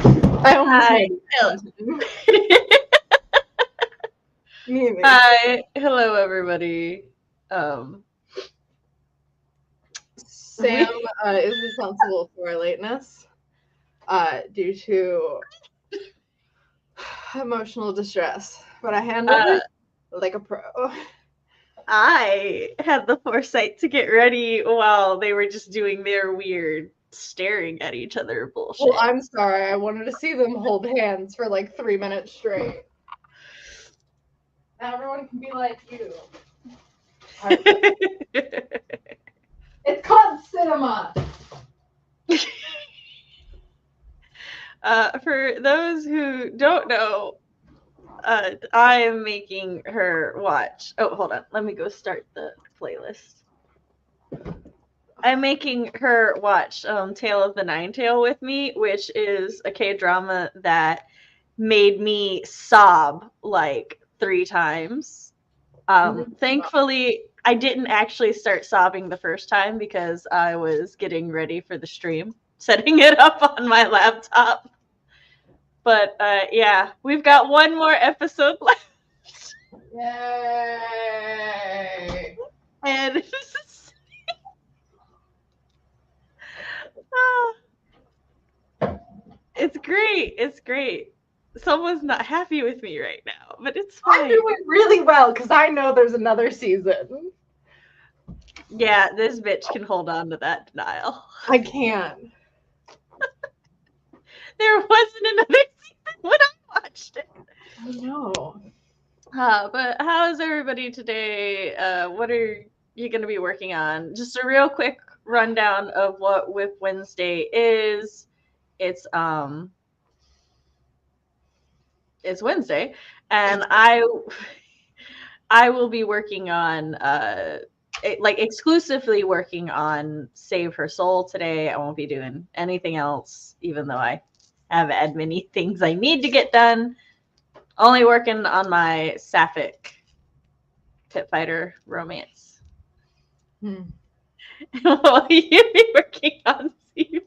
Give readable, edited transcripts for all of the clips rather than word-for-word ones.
I almost Hi. Hi. Hello, everybody. Sam is responsible for lateness due to emotional distress, but I handled it like a pro. I had the foresight to get ready while they were just doing their weird staring at each other bullshit. Well, I'm sorry. I wanted to see them hold hands for like 3 minutes straight. Now everyone can be like you. It's called cinema. For those who don't know, I am making her watch. Oh, hold on. Let me go start the playlist. I'm making her watch Tale of the Nine-Tail with me, which is a K-drama that made me sob like 3 times. Thankfully, I didn't actually start sobbing the first time because I was getting ready for the stream, setting it up on my laptop. But yeah, we've got one more episode left. Yay! And it's great. It's great. Someone's not happy with me right now, but it's fine. I'm doing really well because I know there's another season. Yeah, this bitch can hold on to that denial. I can. There wasn't another season when I watched it. I know. But how's everybody today? What are you going to be working on? Just a real quick rundown of what WIP Wednesday is. It's Wednesday, and I will be working on exclusively working on Save Her Soul today. I won't be doing anything else, even though I have many things I need to get done. Only working on my sapphic pit fighter romance. What will you be working on, Stevie?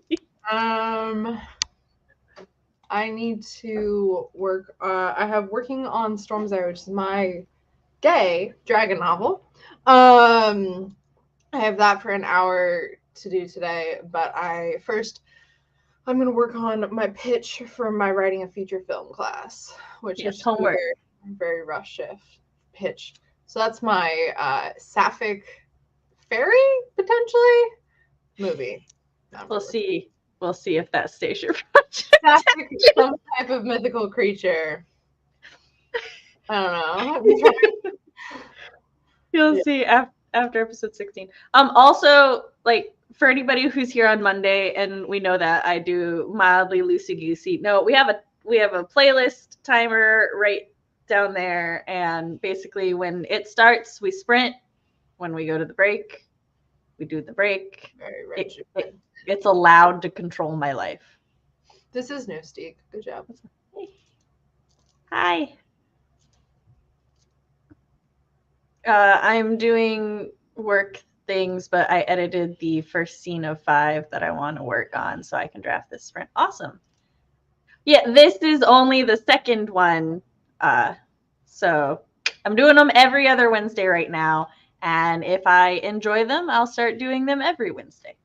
I need to work. I have working on Storm's Eye, which is my gay dragon novel. I have that for an hour to do today, but I'm going to work on my pitch for my writing a feature film class, which is homework. Very rough shift pitch. So that's my sapphic fairy potentially movie. We'll see. We'll see if that stays your project. Sapphic, some type of mythical creature. I don't know. You'll see after episode 16. Also, like, for anybody who's here on Monday, and we know that I do mildly loosey-goosey. No, we have a playlist timer right down there, and basically when it starts, we sprint. When we go to the break, we do the break. Very rigid. It's allowed to control my life. This is new, Steve. Good job. Hi. I'm doing work things, but I edited the first scene of 5 that I want to work on so I can draft this sprint. Awesome. Yeah, this is only the second one. So I'm doing them every other Wednesday right now. And if I enjoy them, I'll start doing them every Wednesday.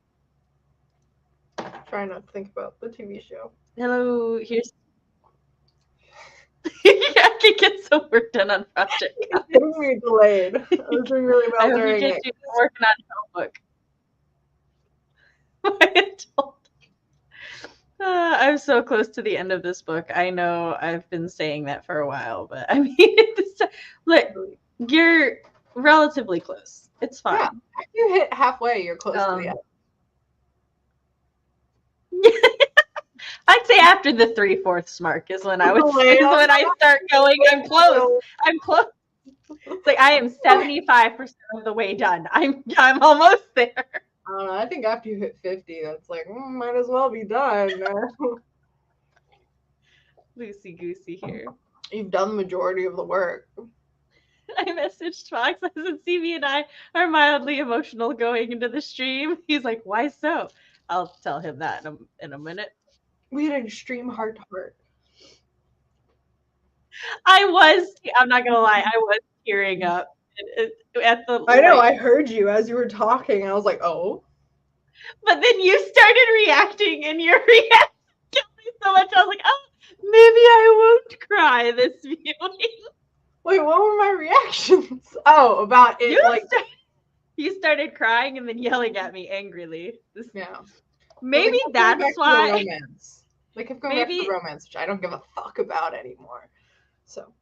Try not to think about the TV show. Hello, here's... I can get some work done on project. It's getting me delayed. I was doing really well during it. Working on Hellbook. I'm so close to the end of this book. I know I've been saying that for a while, but I mean, look, you're relatively close. It's fine. Yeah, if you hit halfway, you're close to the end. I'd say after the 3/4 mark is when I start going. I'm close. It's like I am 75% of the way done. I'm almost there. I don't know. I think after you hit 50, that's like might as well be done. Loosey goosey here. You've done the majority of the work. I messaged Fox. I said, "CV and I are mildly emotional going into the stream." He's like, "Why so?" I'll tell him that in a minute. We had an extreme heart to heart. I'm not gonna lie, I was tearing up at the I know, like, I heard you as you were talking. I was like, oh. but then you started reacting, and your reaction killed me so much. I was like, oh, maybe I won't cry this viewing. Wait, what were my reactions? Oh, about it, You started crying and then yelling at me angrily. yeah. Maybe Going that's back to why. the romance. They kept going back to the Maybe romance, which I don't give a fuck about anymore. So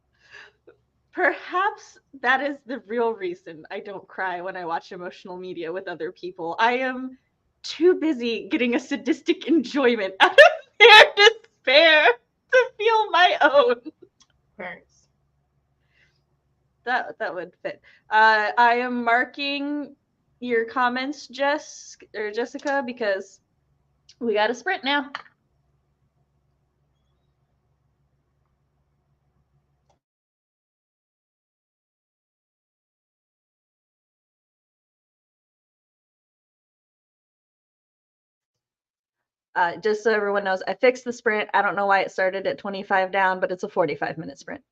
perhaps that is the real reason I don't cry when I watch emotional media with other people. I am too busy getting a sadistic enjoyment out of their despair to feel my own. parents. That would fit. I am marking your comments, Jessica, because we got to sprint now. Just so everyone knows, I fixed the sprint. I don't know why it started at 25 down, but it's a 45-minute sprint.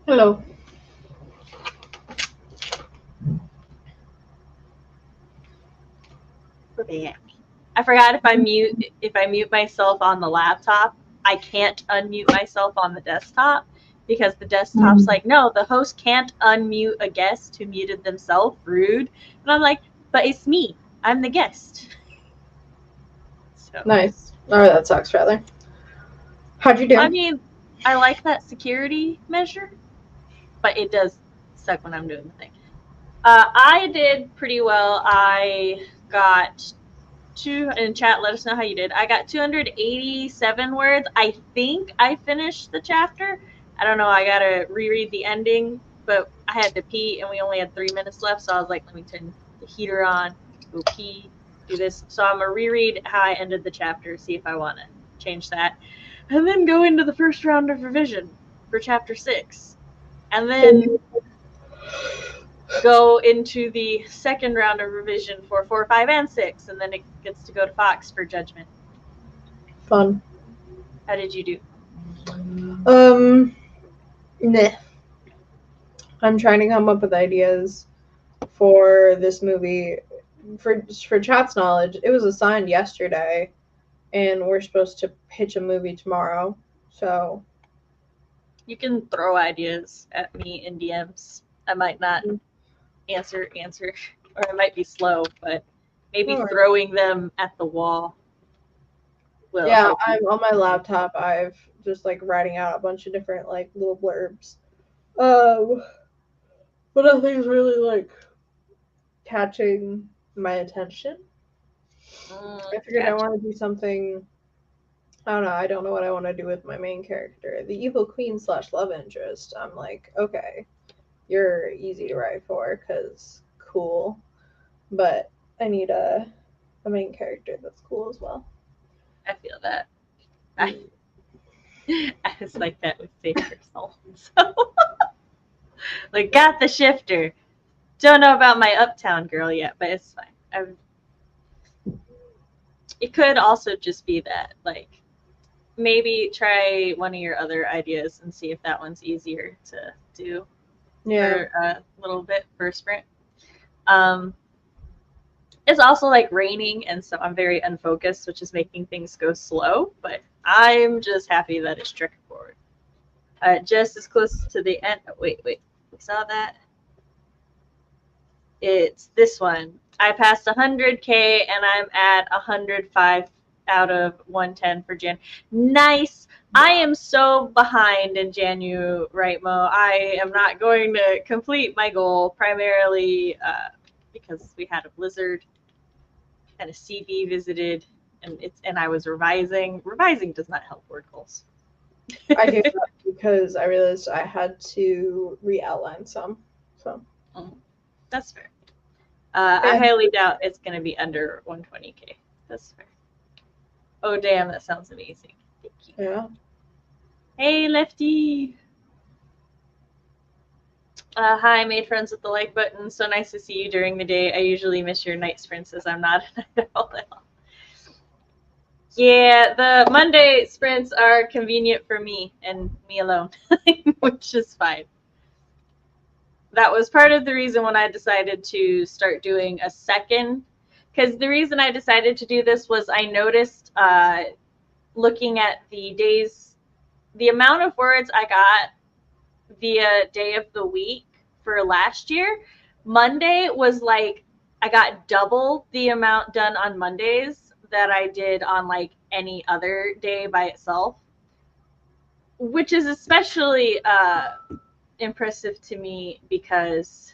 Hello. I forgot if I mute myself on the laptop, I can't unmute myself on the desktop because the desktop's like, no, the host can't unmute a guest who muted themselves. Rude. And I'm like, but it's me. I'm the guest. So Nice. Oh, that sucks, rather. How'd you do? I mean, I like that security measure, but it does suck when I'm doing the thing. I did pretty well. I got in chat, let us know how you did. I got 287 words. I think I finished the chapter. I don't know. I gotta reread the ending, but I had to pee and we only had 3 minutes left, so I was like, let me turn the heater on, go pee, do this. So I'm gonna reread how I ended the chapter, see if I want to change that, and then go into the first round of revision for chapter 6, and then go into the second round of revision for 4, 5, and 6, and then it gets to go to Fox for judgment. Fun. How did you do? Nah. I'm trying to come up with ideas for this movie. For chat's knowledge, it was assigned yesterday, and we're supposed to pitch a movie tomorrow. So you can throw ideas at me in DMs. I might not answer, or I might be slow, but maybe throwing them at the wall will help you. I'm on my laptop. I've just like writing out a bunch of different like little blurbs. But nothing's really like catching my attention. I figured I want to do something. I don't know. I don't know what I want to do with my main character, the evil queen / love interest. I'm like, okay, you're easy to write for because cool, but I need a main character that's cool as well. I feel that. I was like that with Saber Soul. So, like, got the shifter. Don't know about my Uptown girl yet, but it's fine. It could also just be that, like, maybe try one of your other ideas and see if that one's easier to do for a little bit for a sprint. It's also like raining, and so I'm very unfocused, which is making things go slow, but I'm just happy that it's trekking forward. Just as close to the end. Oh, wait. We saw that? It's this one. I passed 100K, and I'm at 105 out of 110 for Jan. Nice. I am so behind in Janu, right, Mo? I am not going to complete my goal, primarily because we had a blizzard and a CB visited, and I was revising. Revising does not help word goals. I do that because I realized I had to re-outline some. So that's fair. I highly doubt it's going to be under 120K. That's fair. Oh, damn, that sounds amazing. Thank you. Yeah. Hey, Lefty. Hi, made friends with the like button. So nice to see you during the day. I usually miss your night sprints as I'm not a night owl. Yeah, the Monday sprints are convenient for me and me alone, which is fine. That was part of the reason when I decided to start doing a second, because the reason I decided to do this was I noticed looking at the days, the amount of words I got via day of the week for last year. Monday was like I got double the amount done on Mondays that I did on like any other day by itself, which is especially impressive to me because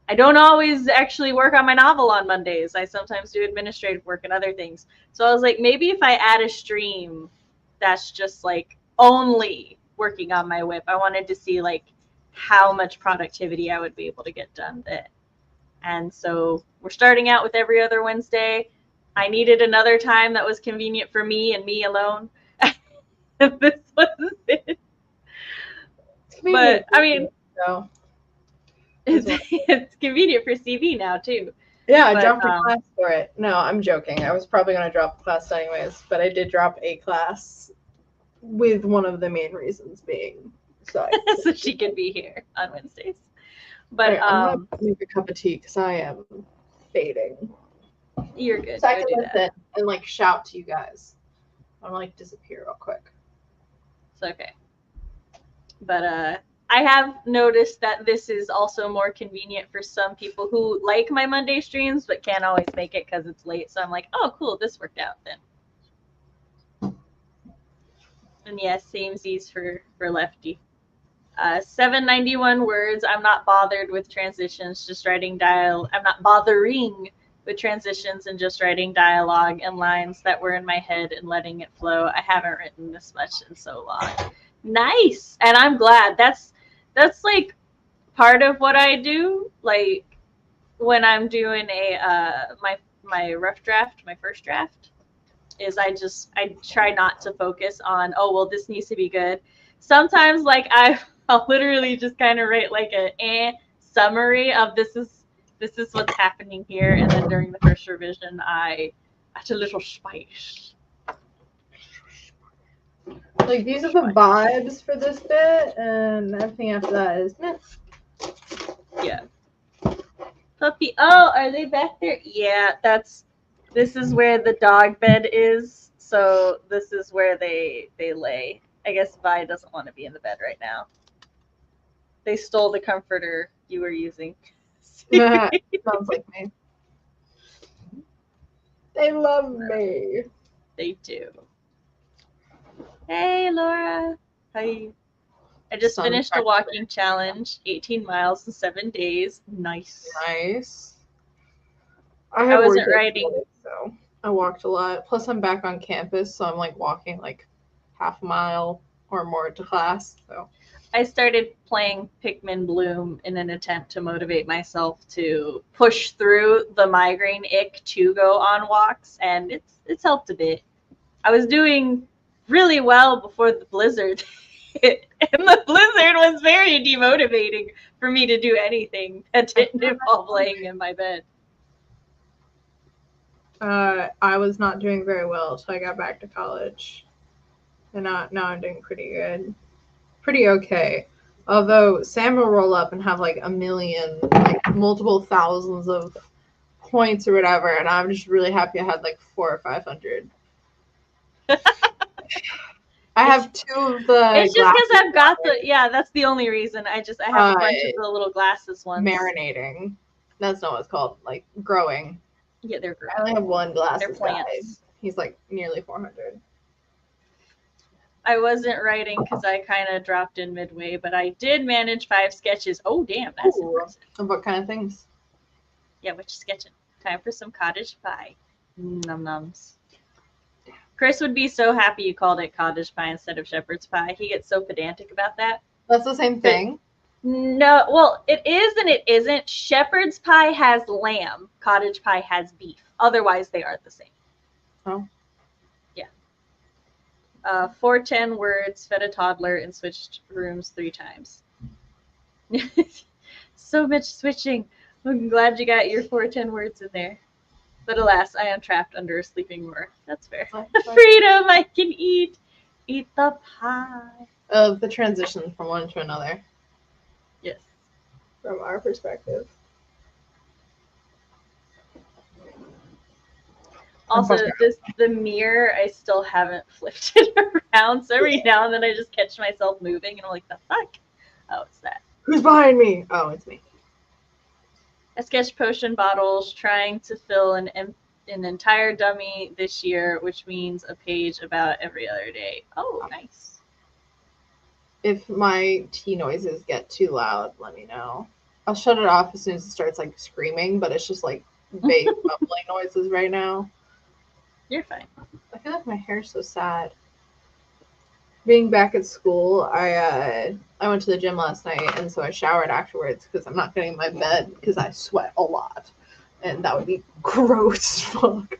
I don't always actually work on my novel on Mondays. I sometimes do administrative work and other things. So I was like, maybe if I add a stream that's just like only working on my WIP, I wanted to see like how much productivity I would be able to get done then. And so we're starting out with every other Wednesday. I needed another time that was convenient for me and me alone. This was it. But I mean, no. It's convenient for CV now too. Yeah, I dropped a class for it. No, I'm joking. I was probably going to drop a class anyways, but I did drop a class with one of the main reasons being so she can be here on Wednesdays. But right, I'm gonna make a cup of tea because I am fading. You're good. So I can listen and like shout to you guys. I'm like disappear real quick. It's okay. But I have noticed that this is also more convenient for some people who like my Monday streams but can't always make it because it's late. So I'm like, oh, cool, this worked out then. And yes, samesies for Lefty. 791 words. I'm not bothered with transitions, just writing I'm not bothering with transitions and just writing dialogue and lines that were in my head and letting it flow. I haven't written this much in so long. Nice. And I'm glad. That's like part of what I do. Like when I'm doing my rough draft, my first draft, is I try not to focus on, oh well, this needs to be good. Sometimes like I'll literally just kind of write like a summary of this is what's happening here, and then during the first revision I add a little spice. Like these are the vibes for this bit, and everything after that is meh. Yeah. Puppy. Oh, are they back there? Yeah, this is where the dog bed is. So this is where they lay. I guess Vi doesn't want to be in the bed right now. They stole the comforter you were using. Sounds like me. They love me. They do. Hey, Laura. How are you? I just finished a walking challenge, 18 miles in 7 days. Nice. Nice. I wasn't writing. So I walked a lot. Plus, I'm back on campus, so I'm like walking like half a mile or more to class. So I started playing Pikmin Bloom in an attempt to motivate myself to push through the migraine ick to go on walks, and it's helped a bit. I was doing really well before the blizzard hit, and the blizzard was very demotivating for me to do anything that didn't involve laying in my bed. I was not doing very well until I got back to college, and now I'm doing pretty good. Pretty okay. Although Sam will roll up and have like a million, like multiple thousands of points or whatever, and I'm just really happy I had like 400 or 500. I have two of the. It's just because I've got that's the only reason. I have a bunch of the little glasses ones. Marinating. That's not what it's called. Like growing. Yeah, they're growing. I only have one glasses. They're plants. Guy. He's like nearly 400. I wasn't writing because I kind of dropped in midway, but I did manage 5 sketches. Oh, damn, that's impressive. What kind of things? Yeah, which sketching? Time for some cottage pie. Num nums. Chris would be so happy you called it cottage pie instead of shepherd's pie. He gets so pedantic about that. That's the same thing? No, well, it is and it isn't. Shepherd's pie has lamb. Cottage pie has beef. Otherwise, they are the same. Oh. 410 words, fed a toddler, and switched rooms 3 times. So much switching. I'm glad you got your 410 words in there. But alas, I am trapped under a sleeping roar. That's fair. Freedom, I can eat the pie. Of the transition from one to another. Yes. From our perspective. Also, the mirror, I still haven't flipped it around. So every now and then I just catch myself moving and I'm like, the fuck? Oh, it's that. Who's behind me? Oh, it's me. I sketched potion bottles trying to fill an entire dummy this year, which means a page about every other day. Oh, nice. If my tea noises get too loud, let me know. I'll shut it off as soon as it starts like screaming, but it's just like vague bubbling noises right now. You're fine. I feel like my hair's so sad. Being back at school, I went to the gym last night, and so I showered afterwards because I'm not getting in my bed because I sweat a lot, and that would be gross fuck.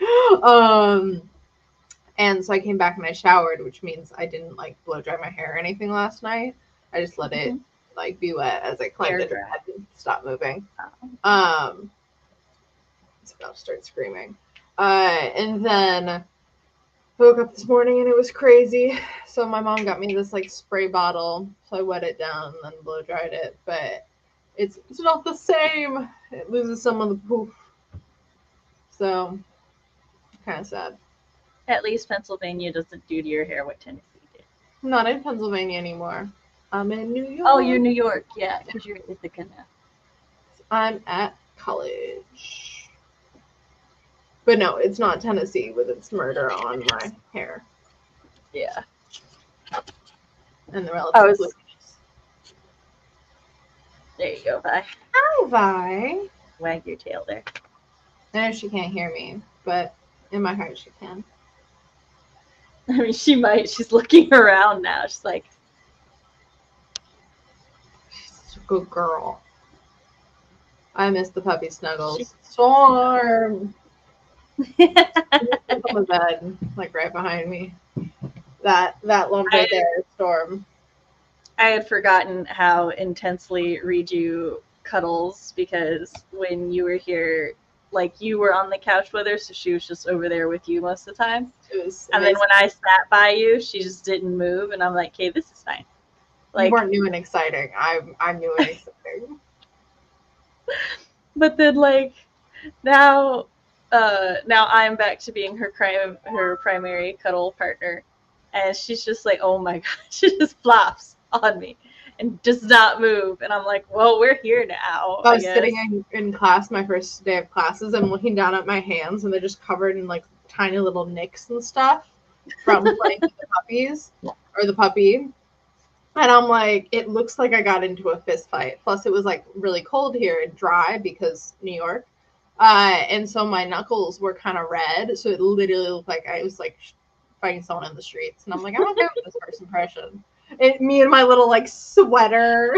And so I came back and I showered, which means I didn't like blow dry my hair or anything last night. I just let it like be wet as I climbed it and stop moving. It's about to start screaming. And then I woke up this morning and it was crazy. So my mom got me this like spray bottle. So I wet it down and then blow dried it. But it's not the same. It loses some of the poof. So kind of sad. At least Pennsylvania doesn't do to your hair what Tennessee did. I'm not in Pennsylvania anymore. I'm in New York. Oh, you're New York, yeah, because you're in Ithaca now. I'm at college. But no, it's not Tennessee with its murder on my hair. Yeah. And the relative There you go, Vi. Hi, Vi. Wag your tail there. I know she can't hear me, but in my heart she can. I mean, she might. She's looking around now. She's like... She's such a good girl. I miss the puppy snuggles. Storm! On the bed, like right behind me. That lump right there, Storm. I had forgotten how intensely Riju cuddles, because when you were here, like, you were on the couch with her, so she was just over there with you most of the time. And then when I sat by you, she just didn't move, and I'm like, hey, this is fine. Like, you weren't new and exciting. I'm new and exciting. But then, like, now I'm back to being her primary cuddle partner, and she's just like, oh my god, she just flops on me and does not move, and I'm like, well, we're here now. I was sitting in class my first day of classes. I'm looking down at my hands, and they're just covered in like tiny little nicks and stuff from playing with the puppies or the puppy. And I'm like, it looks like I got into a fist fight. Plus, it was like really cold here and dry because New York. And so my knuckles were kind of red. So it literally looked like I was like fighting someone in the streets. And I'm like, I'm okay with this first impression. Me and my little like sweater.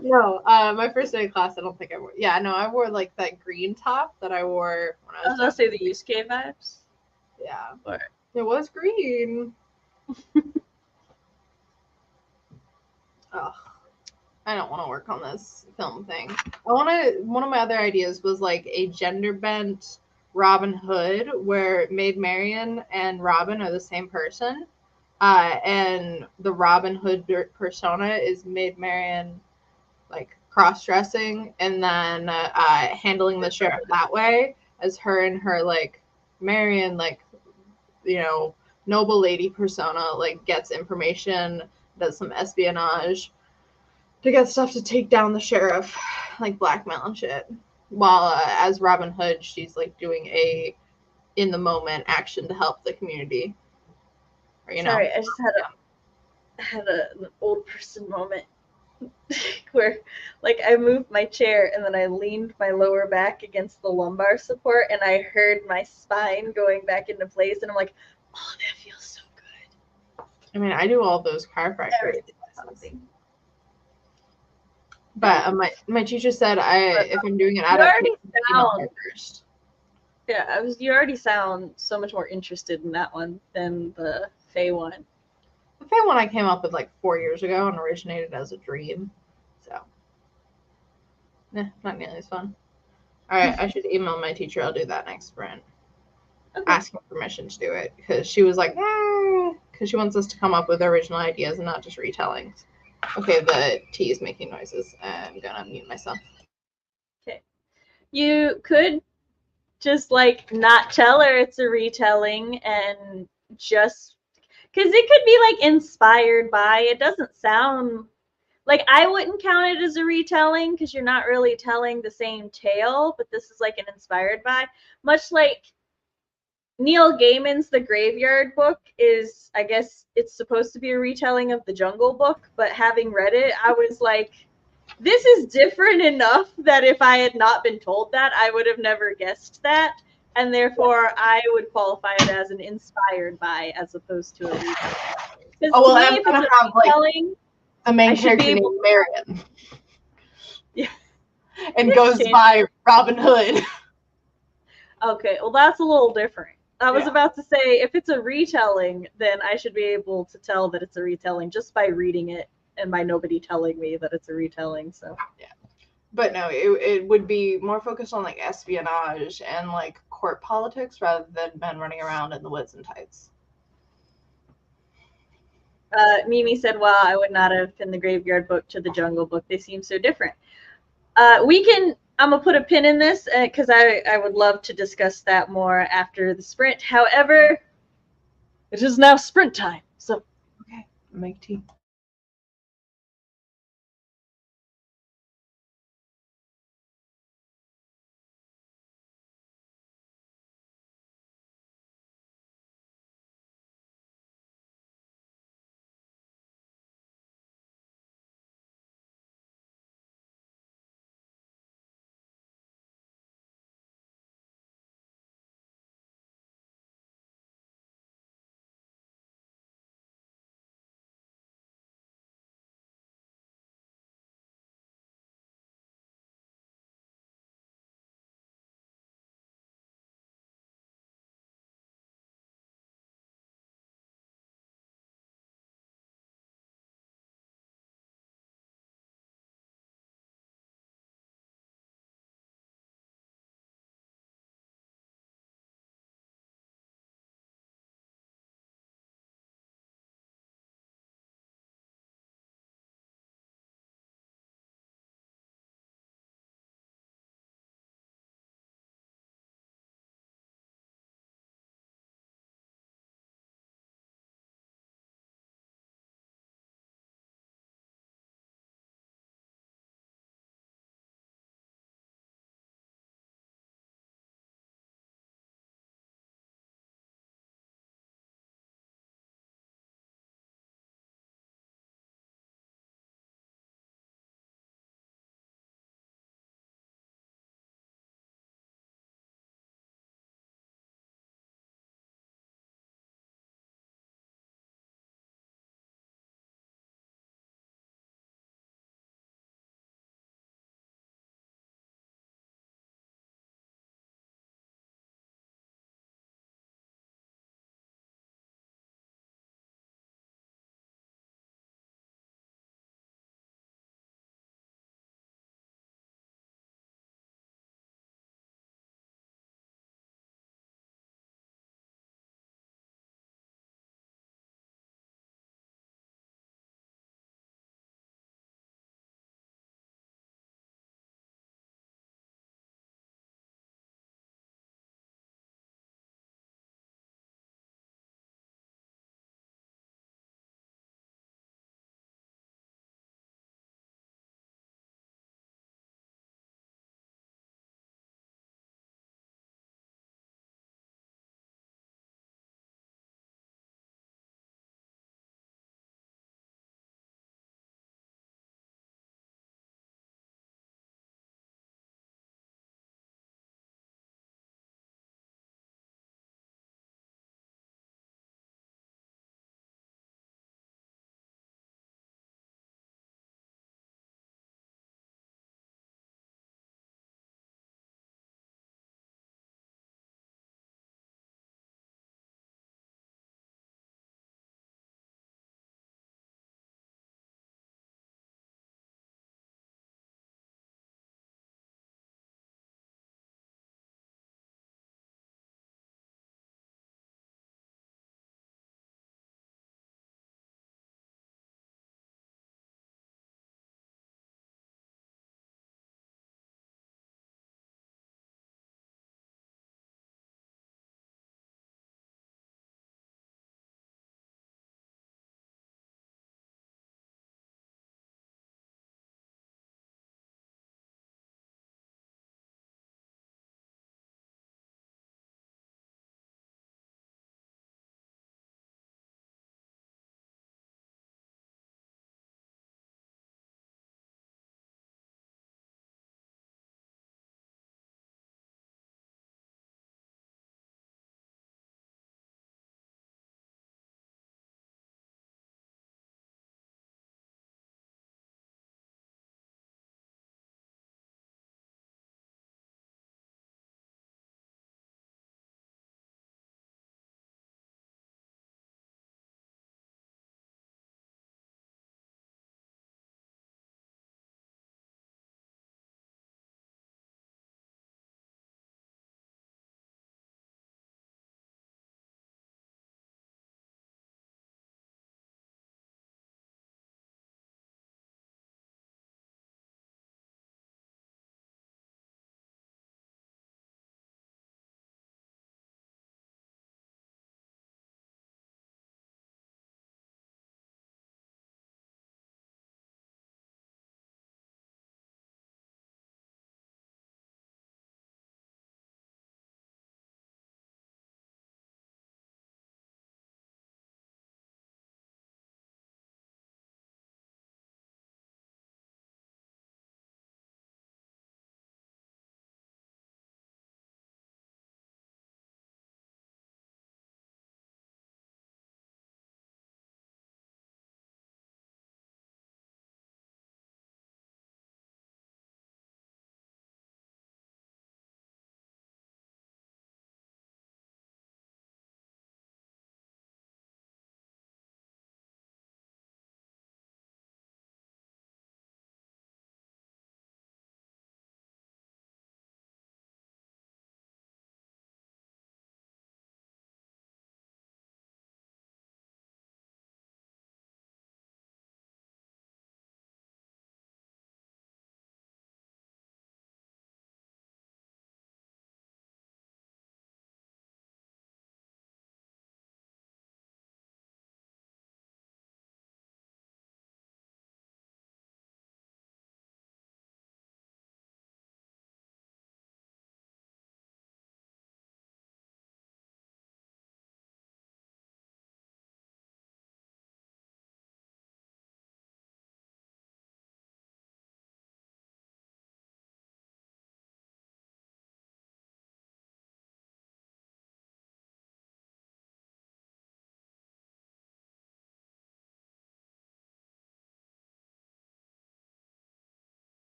No, my first day of class, I don't think I wore. Yeah, no, I wore like that green top that I wore when I was going to say the Yusuke vibes. Yeah. Or... It was green. Ugh. I don't want to work on this film thing. One of my other ideas was like a gender bent Robin Hood where Maid Marian and Robin are the same person. And the Robin Hood persona is Maid Marian like cross-dressing and then handling the sheriff that way as her and her like Marian like, you know, noble lady persona like gets information, does some espionage to get stuff to take down the sheriff, like blackmail and shit. While as Robin Hood, she's like doing a in the moment action to help the community. Or, you Sorry, know. I just had an old person moment where like I moved my chair and then I leaned my lower back against the lumbar support and I heard my spine going back into place and I'm like, oh, that feels so good. I mean, I do all those chiropractor things. But my teacher said if I'm doing an adaptation, first. Yeah, you already sound so much more interested in that one than the Fae one. The Fae one I came up with like 4 years ago and originated as a dream. So, not nearly as fun. All right, I should email my teacher. I'll do that next sprint. Okay. Asking permission to do it because she was like, because she wants us to come up with original ideas and not just retellings. Okay, the tea is making noises. I'm gonna mute myself. Okay, you could just like not tell her it's a retelling and just because it could be like inspired by. It doesn't sound like I wouldn't count it as a retelling because you're not really telling the same tale, but this is like an inspired by, much like Neil Gaiman's The Graveyard Book is, I guess it's supposed to be a retelling of the Jungle Book, but having read it, I was like, this is different enough that if I had not been told that, I would have never guessed that, and therefore I would qualify it as an inspired by as opposed to a retelling. Oh, well, I'm going to have like the main character named Marion. Yeah. And goes by Robin Hood. Okay, well, that's a little different. I was about to say, if it's a retelling, then I should be able to tell that it's a retelling just by reading it and by nobody telling me that it's a retelling. So yeah, but no, it would be more focused on like espionage and like court politics rather than men running around in the woods and tights. Mimi said, "Wow, I would not have pinned the Graveyard Book to the Jungle Book. They seem so different." We can. I'm gonna put a pin in this because I would love to discuss that more after the sprint. However, it is now sprint time. So Okay, make tea.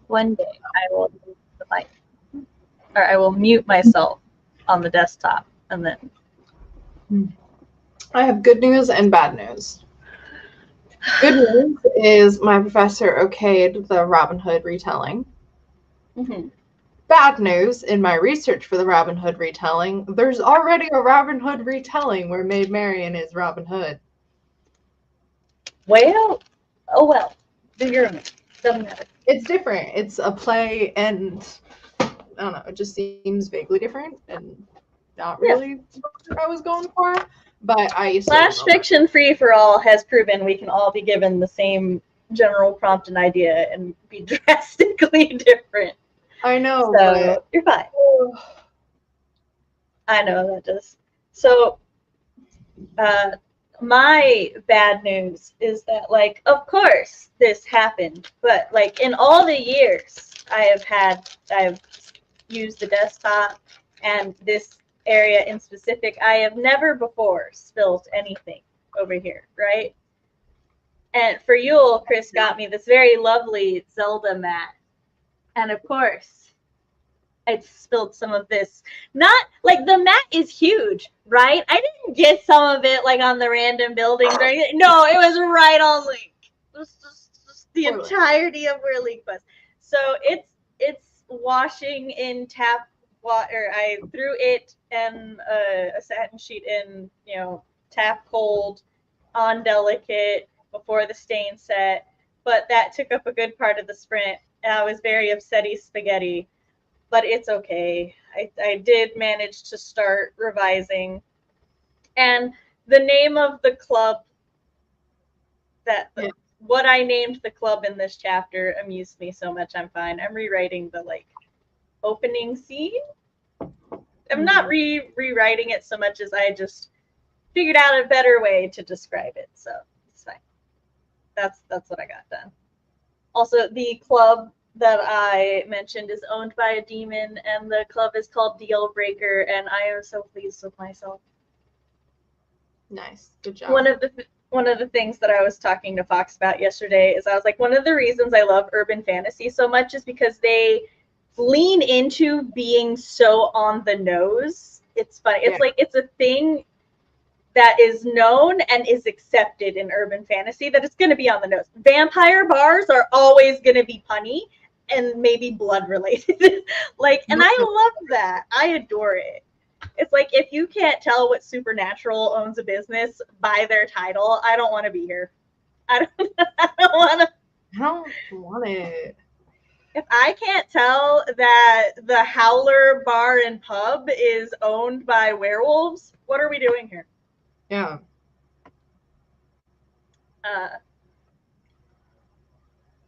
one day I will mute the mic, or I will mute myself on the desktop, and then. I have good news and bad news. Good news is my professor okayed the Robin Hood retelling. Mm-hmm. Bad news, in my research for the Robin Hood retelling, there's already a Robin Hood retelling where Maid Marian is Robin Hood. Well, oh well. Do your own. Doesn't matter. It's different. It's a play, and I don't know, it just seems vaguely different and not really what I was going for. But I Flash fiction free for all has proven we can all be given the same general prompt and idea and be drastically different. I know, so but you're fine. I know that does. So, my bad news is that, like, of course this happened, but like in all the years I've used the desktop and this area in specific, I have never before spilled anything over here, right? And for Yule, Chris got me this very lovely Zelda mat. And of course, I spilled some of this. Not, like, the mat is huge, right? I didn't get some of it, like, on the random buildings or anything. No, it was right on Link. It was just the entirety of where Link was. So it's washing in tap water. I threw it and a satin sheet in, tap cold on delicate before the stain set, but that took up a good part of the sprint. I was very upsetty spaghetti, but it's okay. I did manage to start revising, and the name of the club what I named the club in this chapter amused me so much. I'm fine. I'm rewriting the opening scene. I'm not rewriting it so much as I just figured out a better way to describe it. So it's fine. That's what I got done. Also, the club that I mentioned is owned by a demon, and the club is called Deal Breaker, and I am so pleased with myself. Nice. Good job. One of the things that I was talking to Fox about yesterday is I was like, one of the reasons I love urban fantasy so much is because they lean into being so on the nose. It's funny. It's like it's a thing that is known and is accepted in urban fantasy that it's going to be on the nose. Vampire bars are always going to be punny and maybe blood related. And I love that. I adore it. It's like, if you can't tell what Supernatural owns a business by their title, I don't want to be here. I don't want it. If I can't tell that the Howler Bar and Pub is owned by werewolves, what are we doing here? Yeah. Oh,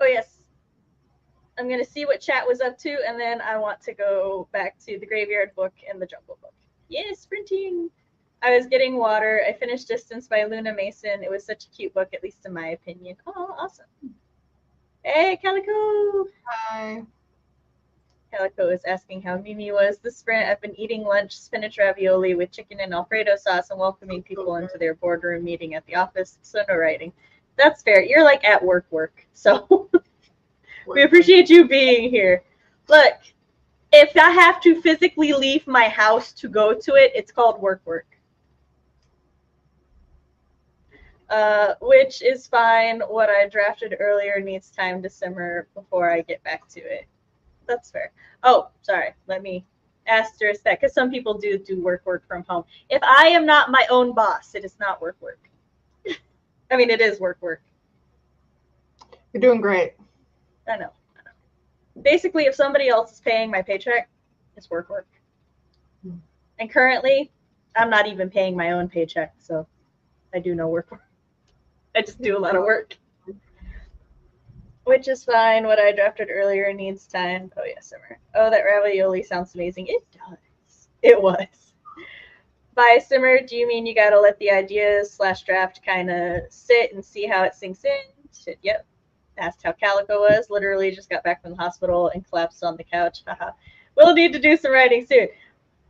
yes. I'm going to see what chat was up to, and then I want to go back to the Graveyard Book and the Jungle Book. Yes, sprinting. I was getting water. I finished Distance by Luna Mason. It was such a cute book, at least in my opinion. Oh, awesome. Hey, Calico. Hi. Calico is asking how Mimi was this sprint. I've been eating lunch, spinach ravioli with chicken and Alfredo sauce, and welcoming people into their boardroom meeting at the office. So no writing. That's fair. You're like at work. So we appreciate you being here. Look, if I have to physically leave my house to go to it, it's called work. Which is fine. What I drafted earlier needs time to simmer before I get back to it. That's fair. Oh, sorry. Let me asterisk that, because some people do work from home. If I am not my own boss, it is not work. I mean, it is work. You're doing great. I know. Basically, if somebody else is paying my paycheck, it's work. And currently, I'm not even paying my own paycheck, so I do no work. I just do a lot of work. Which is fine. What I drafted earlier needs time. Oh, yes, Simmer. Oh, that ravioli sounds amazing. It does. It was. By Simmer, do you mean you gotta let the ideas / draft kind of sit and see how it sinks in? Shit, yep. Asked how Calico was. Literally just got back from the hospital and collapsed on the couch. Haha. We'll need to do some writing soon.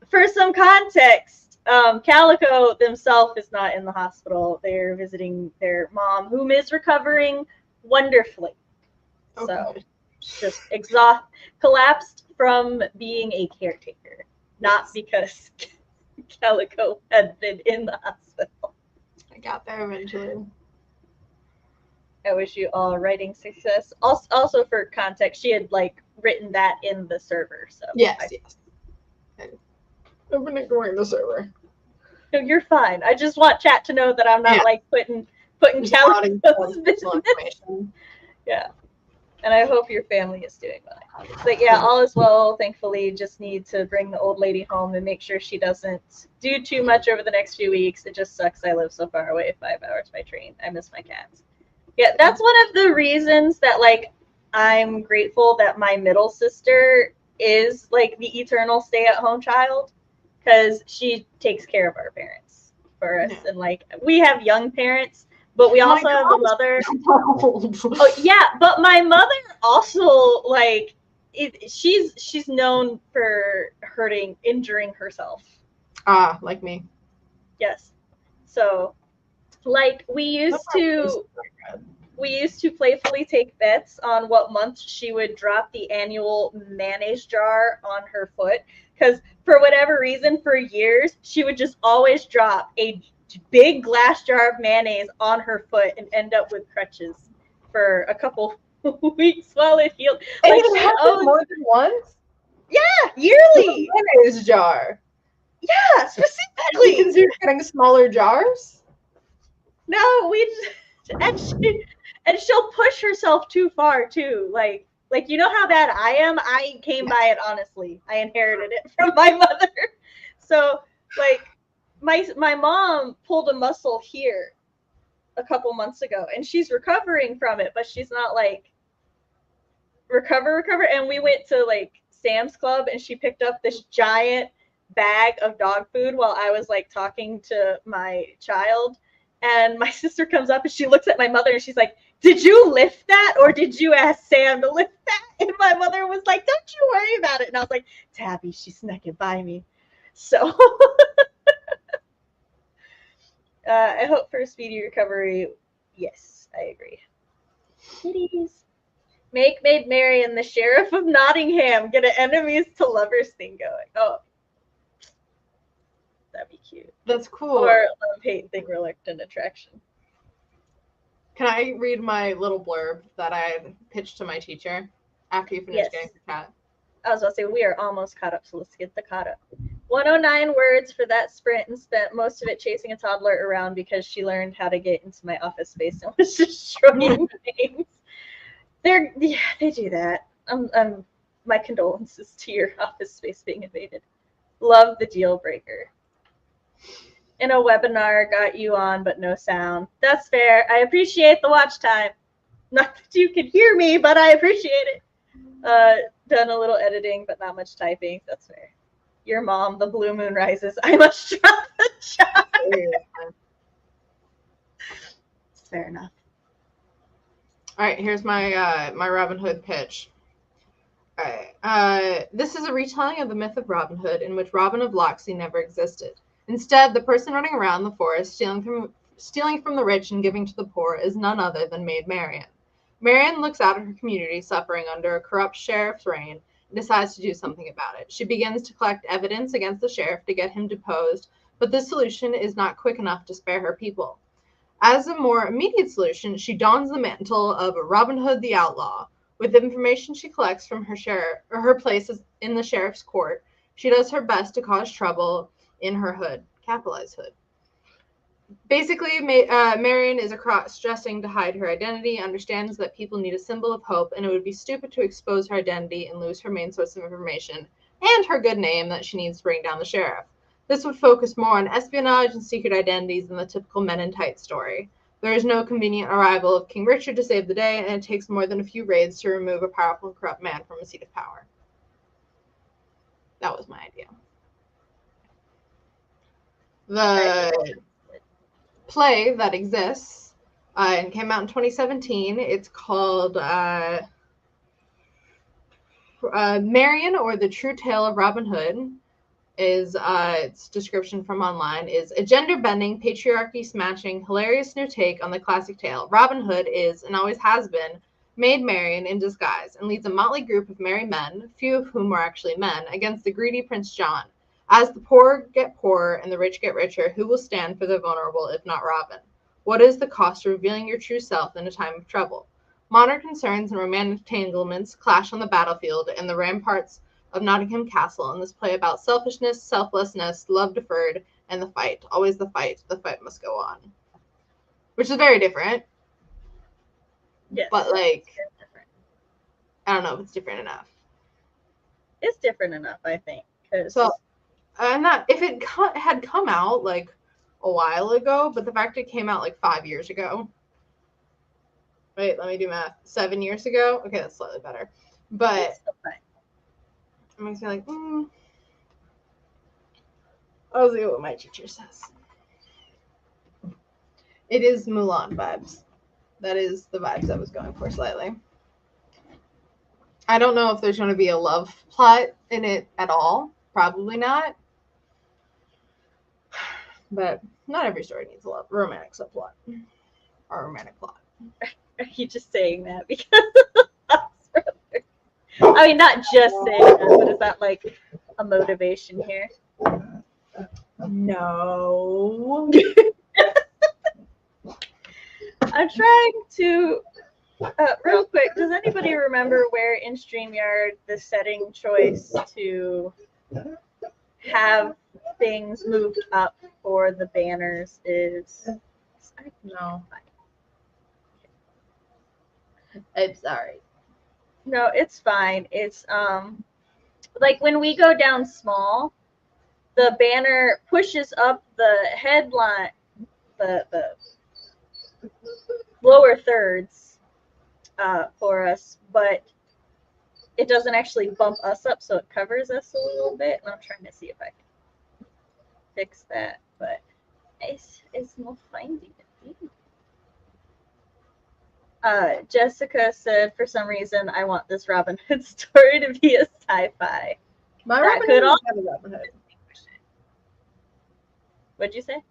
For some context, Calico themselves is not in the hospital. They're visiting their mom, whom is recovering wonderfully. Okay. So just collapsed from being a caretaker, not because Calico had been in the hospital. I got there eventually. I wish you all writing success. Also for context, she had like written that in the server. So yes. I've been ignoring the server. No, you're fine. I just want chat to know that I'm not like putting Calico's information. Yeah. And I hope your family is doing well. But yeah, all is well, thankfully. Just need to bring the old lady home and make sure she doesn't do too much over the next few weeks. It just sucks. I live so far away, 5 hours by train. I miss my cats. Yeah, that's one of the reasons that like I'm grateful that my middle sister is like the eternal stay-at-home child, because she takes care of our parents for us. And like we have young parents, but we also have a mother. Oh yeah, but my mother also like she's known for injuring herself. Like me. Yes. So like we used to playfully take bets on what month she would drop the annual mayonnaise jar on her foot, because for whatever reason for years she would just always drop a big glass jar of mayonnaise on her foot and end up with crutches for a couple weeks while it healed. And like, it happened more than once? Yeah, yearly. Mayonnaise jar. Yeah, specifically. Because you're getting smaller jars? No, we just, and she'll push herself too far too. Like you know how bad I am? I came by it honestly. I inherited it from my mother. So like my mom pulled a muscle here a couple months ago and she's recovering from it, but she's not like recover. And we went to like Sam's Club and she picked up this giant bag of dog food while I was like talking to my child. And my sister comes up and she looks at my mother and she's like, "Did you lift that or did you ask Sam to lift that?" And my mother was like, "Don't you worry about it." And I was like, "Tabby, she snuck it by me." So I hope for a speedy recovery. Yes, I agree. Kitties. Make Maid Marian the Sheriff of Nottingham. Get an enemies to lovers thing going. Oh, that'd be cute. That's cool. Or love-hate thing, reluctant attraction. Can I read my little blurb that I pitched to my teacher after you finish getting the cat? I was about to say, we are almost caught up, so let's get the caught up. 109 words for that sprint and spent most of it chasing a toddler around because she learned how to get into my office space and was destroying things. They do that. My condolences to your office space being invaded. Love the deal breaker. In a webinar, got you on, but no sound. That's fair. I appreciate the watch time. Not that you can hear me, but I appreciate it. Done a little editing, but not much typing. That's fair. Your mom, the blue moon rises. I must drop the jar. It's fair enough. All right, here's my my Robin Hood pitch. All right, this is a retelling of the myth of Robin Hood, in which Robin of Locksley never existed. Instead, the person running around the forest, stealing from the rich and giving to the poor, is none other than Maid Marian. Marian looks out at her community suffering under a corrupt sheriff's reign and decides to do something about it. She begins to collect evidence against the sheriff to get him deposed, but this solution is not quick enough to spare her people. As a more immediate solution, she dons the mantle of Robin Hood the Outlaw. With the information she collects from her places in the sheriff's court, she does her best to cause trouble in her hood, capitalized hood. Basically, Marian is cross-dressing to hide her identity, understands that people need a symbol of hope, and it would be stupid to expose her identity and lose her main source of information and her good name that she needs to bring down the sheriff. This would focus more on espionage and secret identities than the typical Men in Tights story. There is no convenient arrival of King Richard to save the day, and it takes more than a few raids to remove a powerful and corrupt man from a seat of power. That was my idea. The play that exists and came out in 2017. It's called Marian, or The True Tale of Robin Hood. Its description from online is a gender-bending, patriarchy-smashing, hilarious new take on the classic tale. Robin Hood is, and always has been, made merry and in disguise, and leads a motley group of merry men, few of whom are actually men, against the greedy Prince John. As the poor get poorer and the rich get richer, who will stand for the vulnerable if not Robin? What is the cost of revealing your true self in a time of trouble? Modern concerns and romantic entanglements clash on the battlefield and the ramparts of Nottingham Castle in this play about selfishness, selflessness, love deferred, and the fight. Always the fight. The fight must go on. Which is very different. Yes, but like, it's different. I don't know if it's different enough. It's different enough, I think. So, and that if it had come out like a while ago, but the fact it came out like 5 years ago. Wait, let me do math. 7 years ago. Okay, that's slightly better. But it makes me like, I'll see what my teacher says. It is Mulan vibes. That is the vibes I was going for slightly. I don't know if there's going to be a love plot in it at all. Probably not. But not every story needs a romantic subplot or romantic plot. Are you just saying that because I mean, not just saying that, but is that like a motivation here? No. I'm trying to, real quick, does anybody remember where in StreamYard the setting choice to have things moved up for the banners is? No. I'm sorry. No, it's fine. It's like when we go down small, the banner pushes up the headline, the lower thirds for us, but it doesn't actually bump us up, so it covers us a little bit. And I'm trying to see if I can fix that, but it's not finding it. Jessica said, for some reason, I want this Robin Hood story to be a sci-fi. My Robin Hood is the other Robin Hood. What'd you say?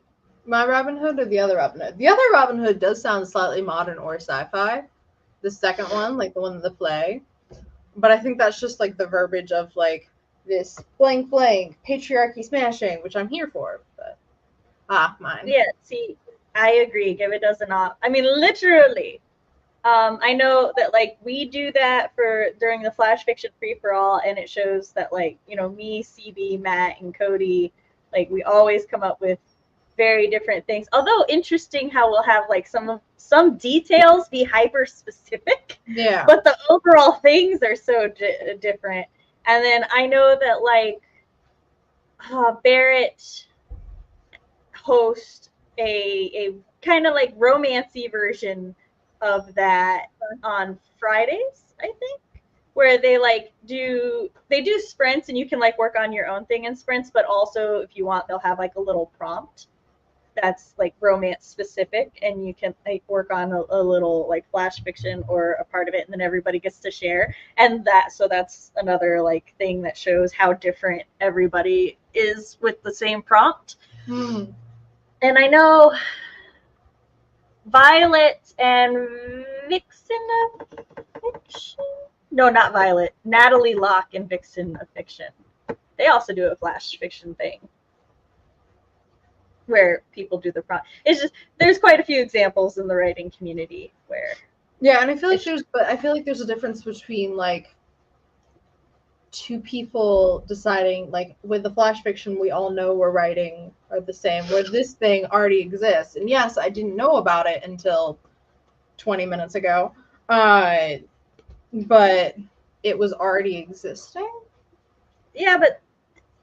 My Robin Hood or the other Robin Hood? The other Robin Hood does sound slightly modern or sci-fi. The second one, like the one in the play. But I think that's just like the verbiage of like this blank blank patriarchy smashing, which I'm here for. But mine. Yeah, see, I agree. Give it does not. I mean, literally. I know that like we do that for during the Flash Fiction Free for All, and it shows that like, you know, me, CB, Matt, and Cody, like we always come up with very different things. Although interesting how we'll have like some details be hyper specific. Yeah. But the overall things are so different. And then I know that like Barrett hosts a kind of like romancy version of that on Fridays, I think, where they like do sprints, and you can like work on your own thing in sprints, but also if you want, they'll have like a little prompt that's like romance specific, and you can like work on a little like flash fiction or a part of it, and then everybody gets to share. And that's another like thing that shows how different everybody is with the same prompt. And I know Violet and Vixen of Fiction? No, not Violet. Natalie Locke and Vixen of Fiction. They also do a flash fiction thing where people do the prompt. It's just there's quite a few examples in the writing community where. Yeah, and I feel like there's a difference between like two people deciding, like with the flash fiction we all know we're writing are the same, where this thing already exists. And yes, I didn't know about it until 20 minutes ago. But it was already existing. Yeah, but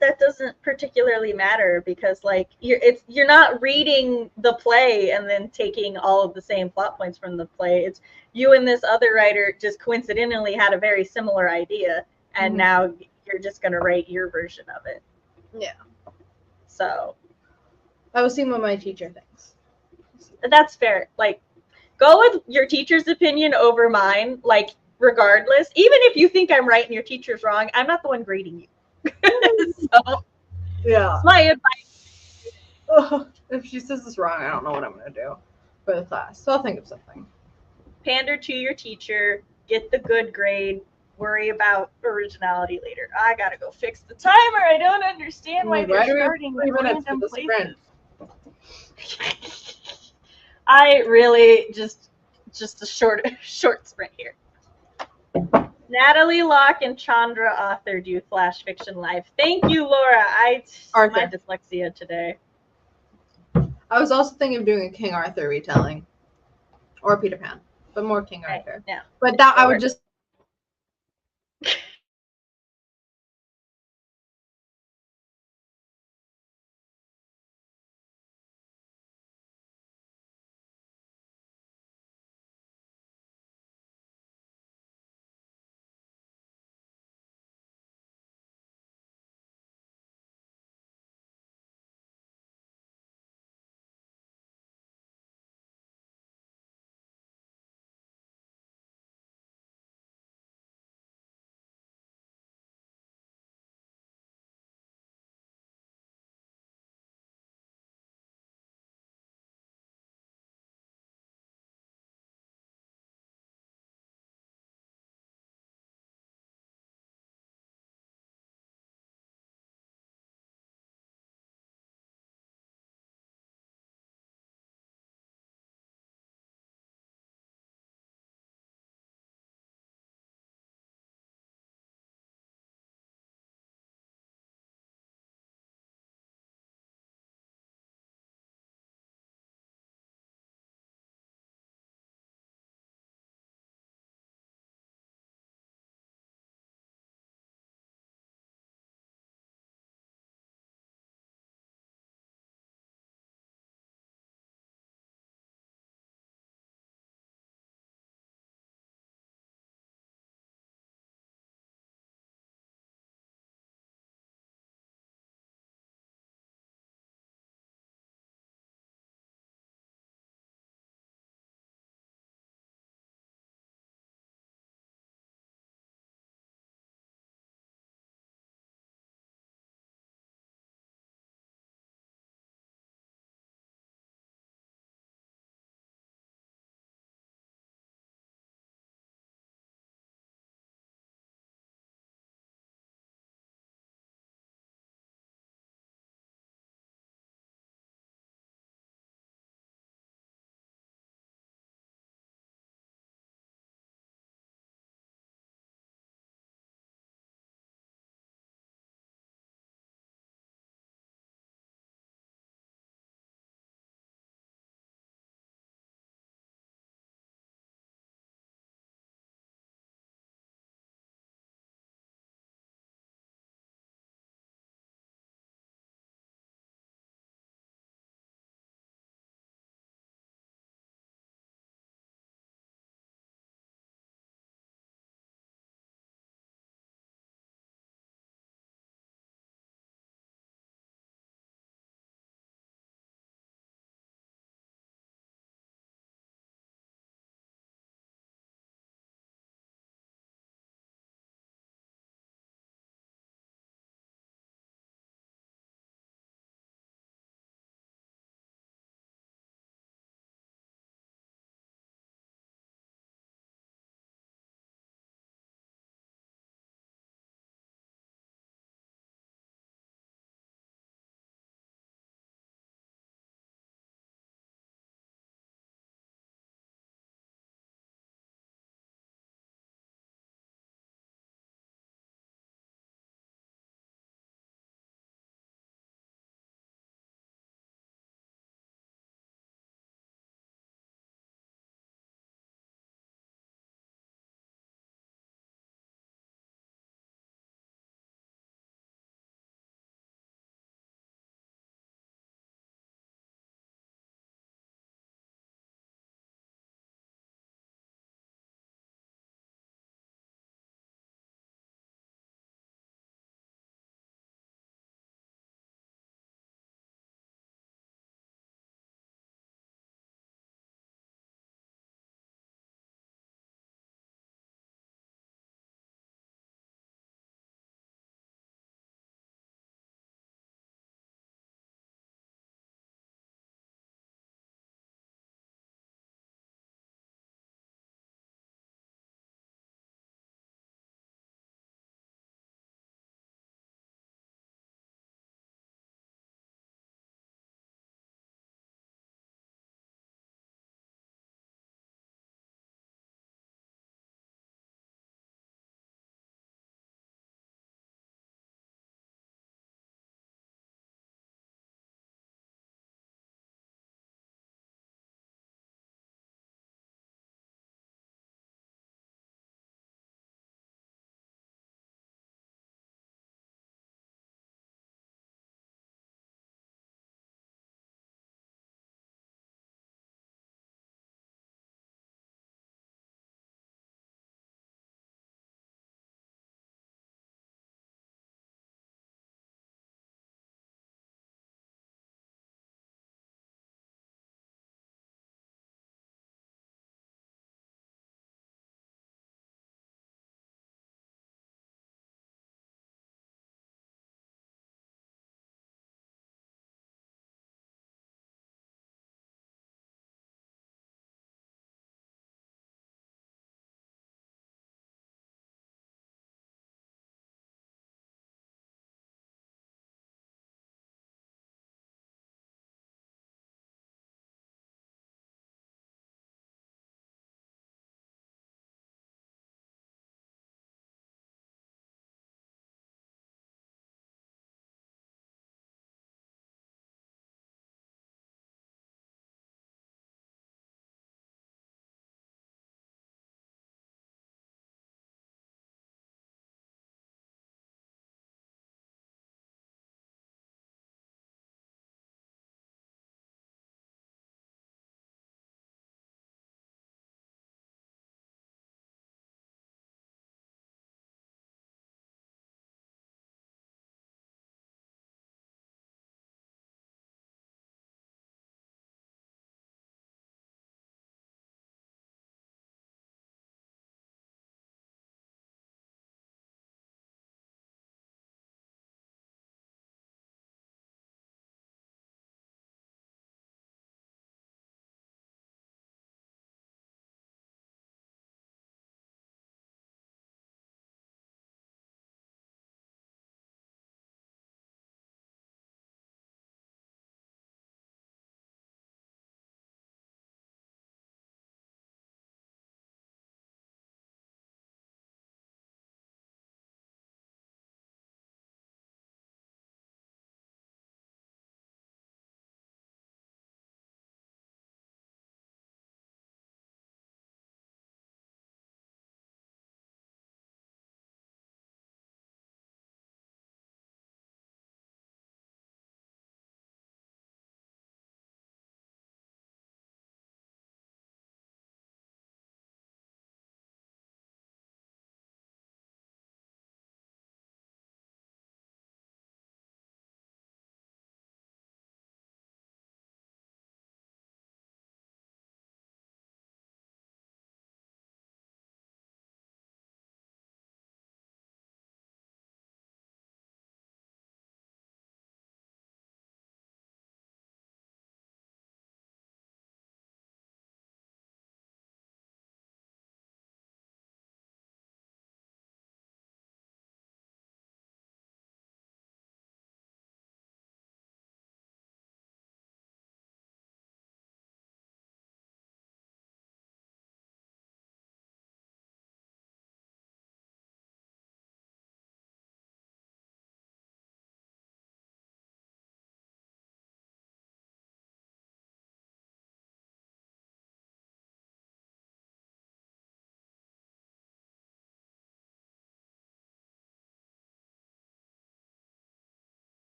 that doesn't particularly matter because like you're not reading the play and then taking all of the same plot points from the play. It's you and this other writer just coincidentally had a very similar idea, and now you're just going to write your version of it. Yeah. So I was seeing what my teacher thinks. That's fair. Like, go with your teacher's opinion over mine, like, regardless. Even if you think I'm right and your teacher's wrong, I'm not the one grading you. So, yeah. My advice. If she says it's wrong, I don't know what I'm going to do for the class. So I'll think of something. pander to your teacher, get the good grade, worry about originality later. I gotta go fix the timer. I don't understand why they're do we have starting 3 at minutes for random the sprint? places. I really just a short sprint here. Natalie Locke and Chandra authored you Flash Fiction Live. Thank you, Laura. Arthur. My dyslexia today. I was also thinking of doing a King Arthur retelling. Or Peter Pan. But more King Okay, Arthur. now, But that I would just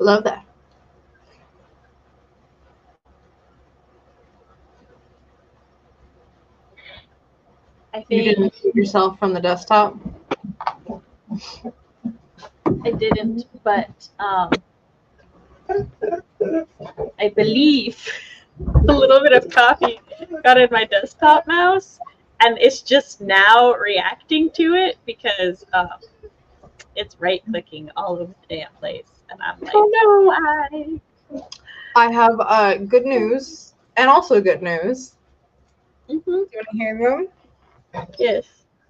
Love that. I You think didn't mute yourself from the desktop? I didn't, but I believe a little bit of coffee got in my desktop mouse, and it's just now reacting to it because it's right-clicking all over the damn place, and I'm like, oh no! I have good news and also good news. Mm-hmm. Do you want to hear them? Yes.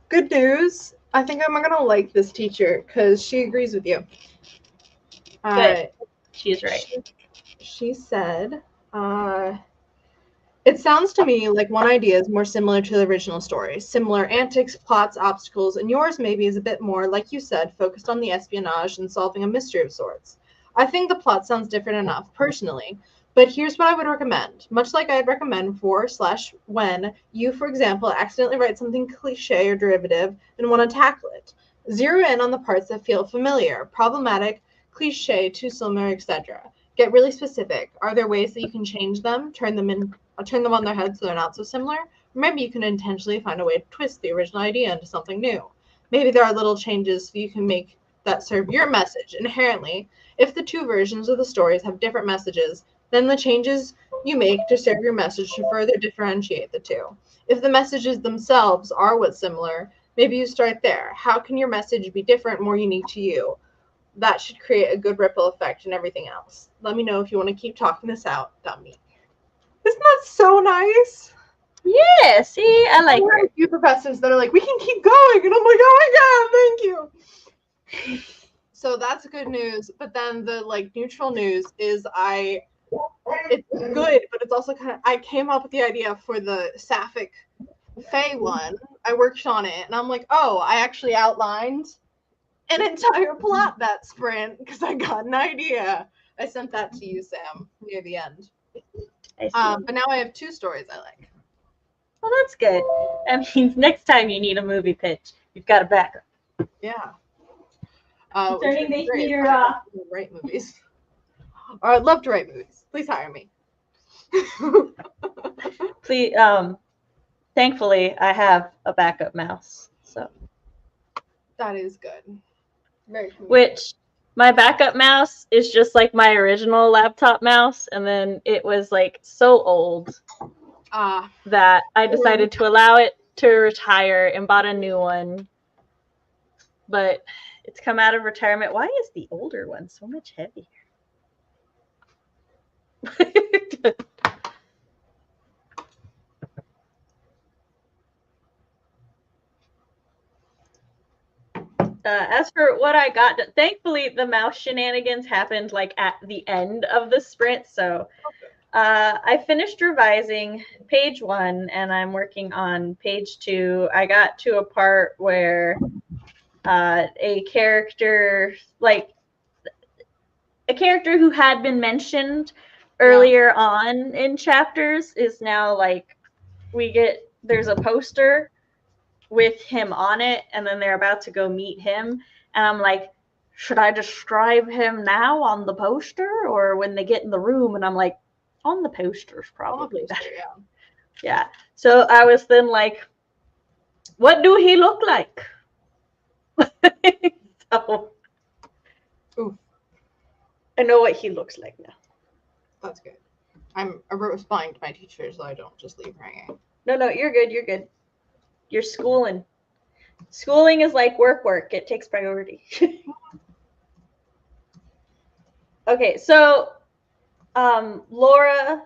Good news. I think I'm gonna like this teacher because she agrees with you. Good. She's right. She said, it sounds to me like one idea is more similar to the original story. Similar antics, plots, obstacles, and yours maybe is a bit more, like you said, focused on the espionage and solving a mystery of sorts. I think the plot sounds different enough, personally. But here's what I would recommend. Much like I'd recommend for/when you, for example, accidentally write something cliche or derivative and want to tackle it. Zero in on the parts that feel familiar, problematic, cliche, too similar, etc. Get really specific. Are there ways that you can change them, turn them on their head so they're not so similar? Or maybe you can intentionally find a way to twist the original idea into something new. Maybe there are little changes you can make that serve your message inherently. If the two versions of the stories have different messages, then the changes you make to serve your message should further differentiate the two. If the messages themselves are what's similar, maybe you start there. How can your message be different, more unique to you? That should create a good ripple effect in everything else. Let me know if you want to keep talking this out. Dummy. Isn't that so nice? Yeah, see, I like her. A few professors that are like, we can keep going. And I'm like, oh my God, thank you. So that's good news. But then the neutral news is it's good, but it's also I came up with the idea for the Sapphic Fae one. I worked on it and I'm like, oh, I actually outlined an entire plot that sprint because I got an idea. I sent that to you, Sam, near the end. But now I have two stories I like. Well, that's good. That means next time you need a movie pitch, you've got a backup. Yeah. Concerning the meter, write movies. Or I'd love to write movies. Please hire me. Please, thankfully, I have a backup mouse, so. That is good. Very cool. Which my backup mouse is just like my original laptop mouse, and then it was like so old that I decided to allow it to retire and bought a new one. But it's come out of retirement. Why is the older one so much heavier? As for what I got, thankfully the mouse shenanigans happened like at the end of the sprint. So I finished revising page 1 and I'm working on page 2. I got to a part where a character who had been mentioned earlier on in chapters is now there's a poster with him on it, and then they're about to go meet him, and I'm like, should I describe him now on the poster or when they get in the room? And I'm like, on the poster is probably better. Yeah. So I was then like, what do he look like? So I know what he looks like now. That's good. I'm responding to my teacher so I don't just leave hanging. No, you're good. You're good. You're schooling. Schooling is like work. It takes priority. Okay, so Laura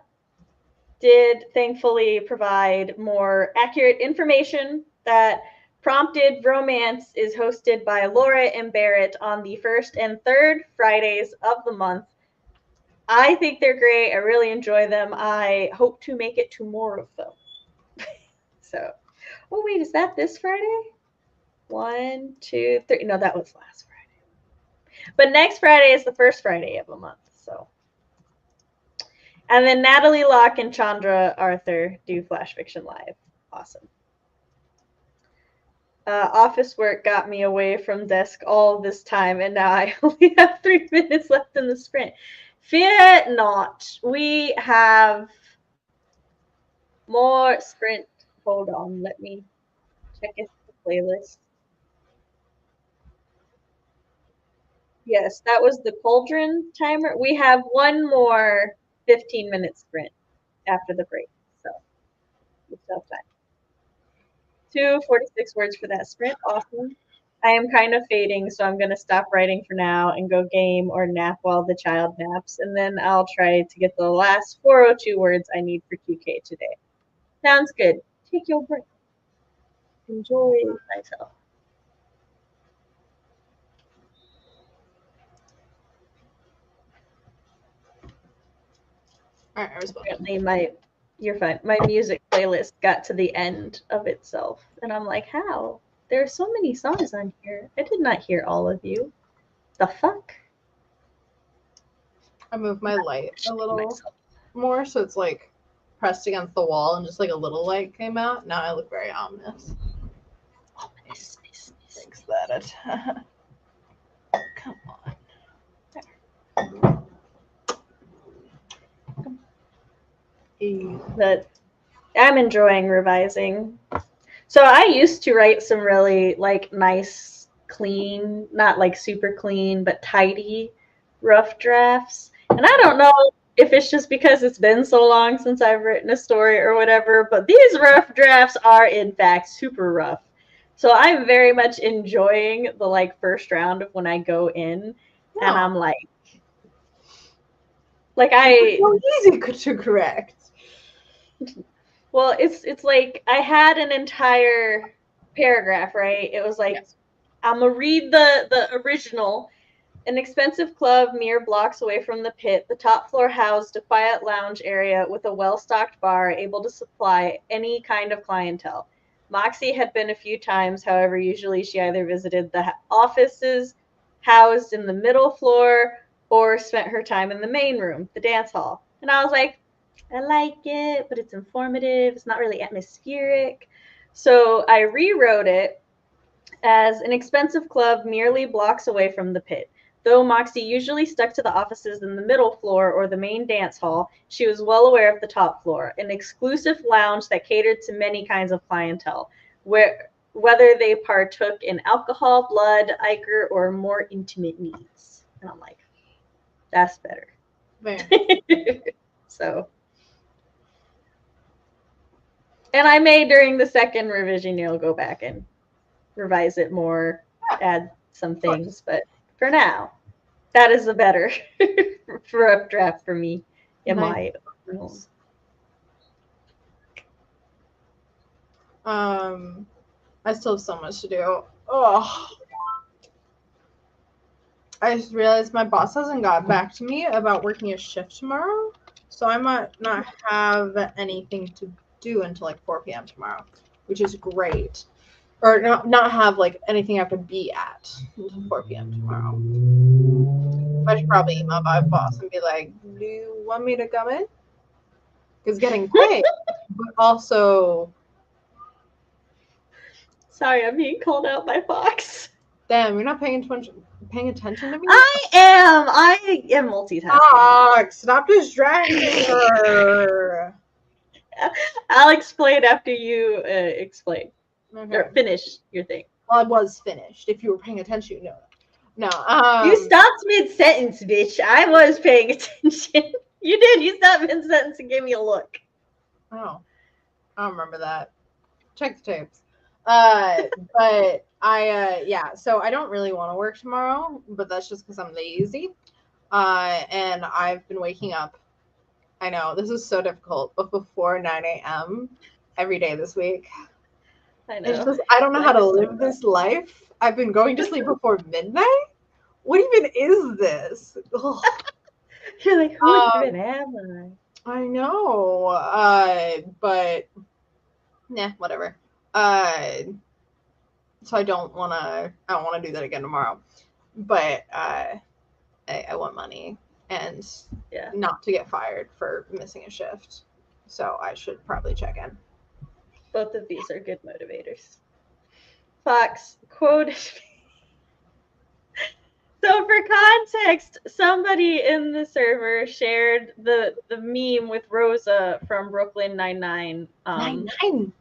did thankfully provide more accurate information. That Prompted Romance is hosted by Laura and Barrett on the 1st and 3rd Fridays of the month. I think they're great. I really enjoy them. I hope to make it to more of them. So, oh wait, is that this Friday? 1, 2, 3. No, that was last Friday. But next Friday is the first Friday of the month. So, and then Natalie Locke and Chandra Arthur do Flash Fiction Live. Awesome. office work got me away from desk all this time, and now I only have 3 minutes left in the sprint. Fear not. We have more sprint. Hold on, let me check the playlist. Yes, that was the cauldron timer. We have one more 15-minute sprint after the break, so we still have time. 246 words for that sprint. Awesome. I am kind of fading, so I'm going to stop writing for now and go game or nap while the child naps, and then I'll try to get the last 402 words I need for QK today. Sounds good. Take your break. Enjoy myself. All right, I respond. Apparently you're fine. My music playlist got to the end of itself, and I'm like, how? There are so many songs on here. I did not hear all of you. The fuck? I moved my light a little more, so it's like pressed against the wall, and just like a little light came out. Now I look very ominous. Ominous. Thanks, that. Come on. But I'm enjoying revising. So I used to write some really like nice, clean, not like super clean, but tidy rough drafts. And I don't know if it's just because it's been so long since I've written a story or whatever, but these rough drafts are in fact super rough. So I'm very much enjoying the like first round of when I go in and I'm like I so easy to correct. Well, it's like I had an entire paragraph, right? It was like I'm gonna read the original. An expensive club mere blocks away from the pit, the top floor housed a quiet lounge area with a well-stocked bar able to supply any kind of clientele. Moxie had been a few times, however, usually she either visited the offices housed in the middle floor or spent her time in the main room, the dance hall. And I was like, I like it, but it's informative. It's not really atmospheric. So I rewrote it as an expensive club merely blocks away from the pit. Though Moxie usually stuck to the offices in the middle floor or the main dance hall, she was well aware of the top floor, an exclusive lounge that catered to many kinds of clientele, whether they partook in alcohol, blood, ichor, or more intimate needs. And I'm like, that's better. So. And I may, during the second revision, go back and revise it more, add some things, but for now, that is a better rough draft for me in my opinion. I still have so much to do. Oh, I just realized my boss hasn't got back to me about working a shift tomorrow, so I might not have anything to do until like 4 p.m. tomorrow, which is great. Or not have like anything I could be at until 4 p.m. tomorrow. I should probably email my boss and be like, do you want me to come in? Because getting paid, but also... Sorry, I'm being called out by Fox. Damn, you're not paying attention to me? I am multitasking. Fox, stop distracting her. I'll explain after you explain. Okay. Or finish your thing. Well, I was finished. If you were paying attention, you know that. No. You stopped mid-sentence, bitch. I was paying attention. You did. You stopped mid-sentence and gave me a look. Oh. I don't remember that. Check the tapes. But so I don't really want to work tomorrow, but that's just because I'm lazy. And I've been waking up. I know, this is so difficult, but before 9 a.m. every day this week. I know. It's just, I don't know how to live this life. I've been going to sleep before midnight. What even is this? You're like, who even am I? I know. But whatever. So I don't wanna do that again tomorrow. But I want money and not to get fired for missing a shift. So I should probably check in. Both of these are good motivators. Fox quoted So for context, somebody in the server shared the meme with Rosa from Brooklyn Nine-Nine, Nine.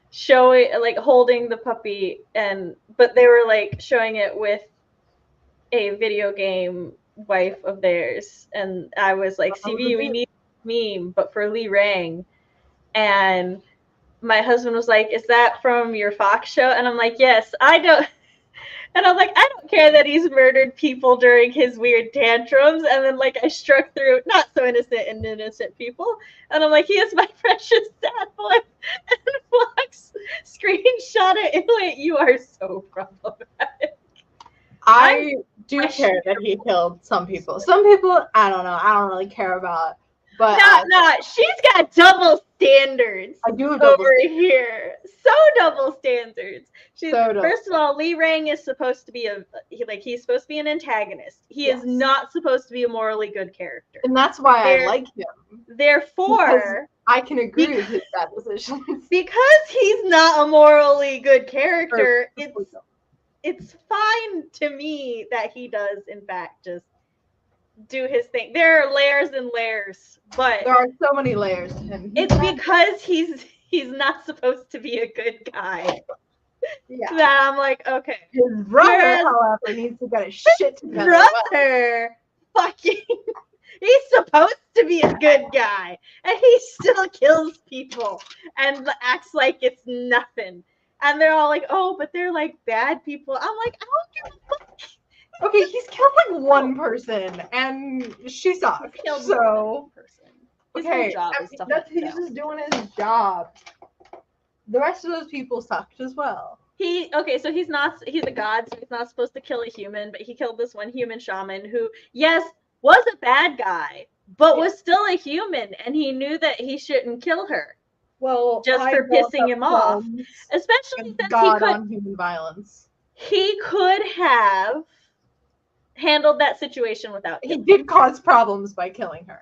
showing like holding the puppy, but they were like showing it with a video game wife of theirs, and I was like, CV, we need a meme, but for Lee Rang, and my husband was like, is that from your Fox show? And I'm like, yes, I don't. And I'm like, I don't care that he's murdered people during his weird tantrums. And then, like, I struck through not so innocent people. And I'm like, he is my precious sad boy. And Fox screenshot it and went, you are so problematic. I do care that he killed some people. Some people, I don't know. I don't really care about. But she's got double standards. I do have over here. So double standards. First of all, Lee Rang is supposed to be he's supposed to be an antagonist. He is not supposed to be a morally good character. And that's why I like him. Therefore, I can agree with his bad decisions. Because he's not a morally good character, it's fine to me that he does in fact just do his thing. There are layers and layers, but there are so many layers to him. It's because he's not supposed to be a good guy. Yeah. That I'm like, okay. His brother, however, needs to get his shit together. Brother, fucking, he's supposed to be a good guy, and he still kills people and acts like it's nothing. And they're all like, oh, but they're like bad people. I'm like, I don't give a fuck. Okay, he's killed like one person, and she sucks. So, okay, he's just doing his job. The rest of those people sucked as well. He's a god, so he's not supposed to kill a human, but he killed this one human shaman who, yes, was a bad guy, but was still a human, and he knew that he shouldn't kill her. Well, just for pissing him off, especially since God on human violence. He could have handled that situation without him. He did cause problems by killing her.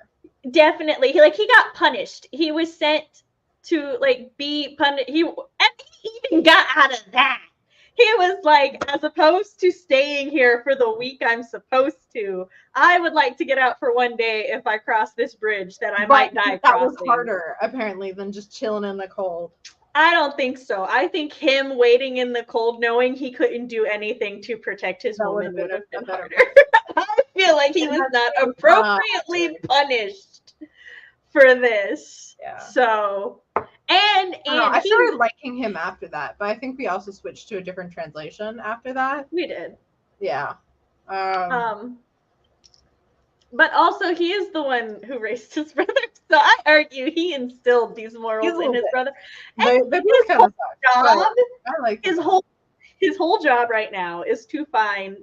Definitely. He got punished. He was sent to be punished. He even got out of that. He was like, as opposed to staying here for the week I'm supposed to, I would like to get out for one day if I cross this bridge that I might die crossing. That was harder, apparently, than just chilling in the cold. I don't think so. I think him waiting in the cold, knowing he couldn't do anything to protect his woman, would have been harder. I feel like he was not appropriately punished for this. Yeah. So, I started liking him after that, but I think we also switched to a different translation after that. We did. Yeah. But also, he is the one who raised his brother. So I argue he instilled these morals in his brother. And his whole job, his whole job right now is to find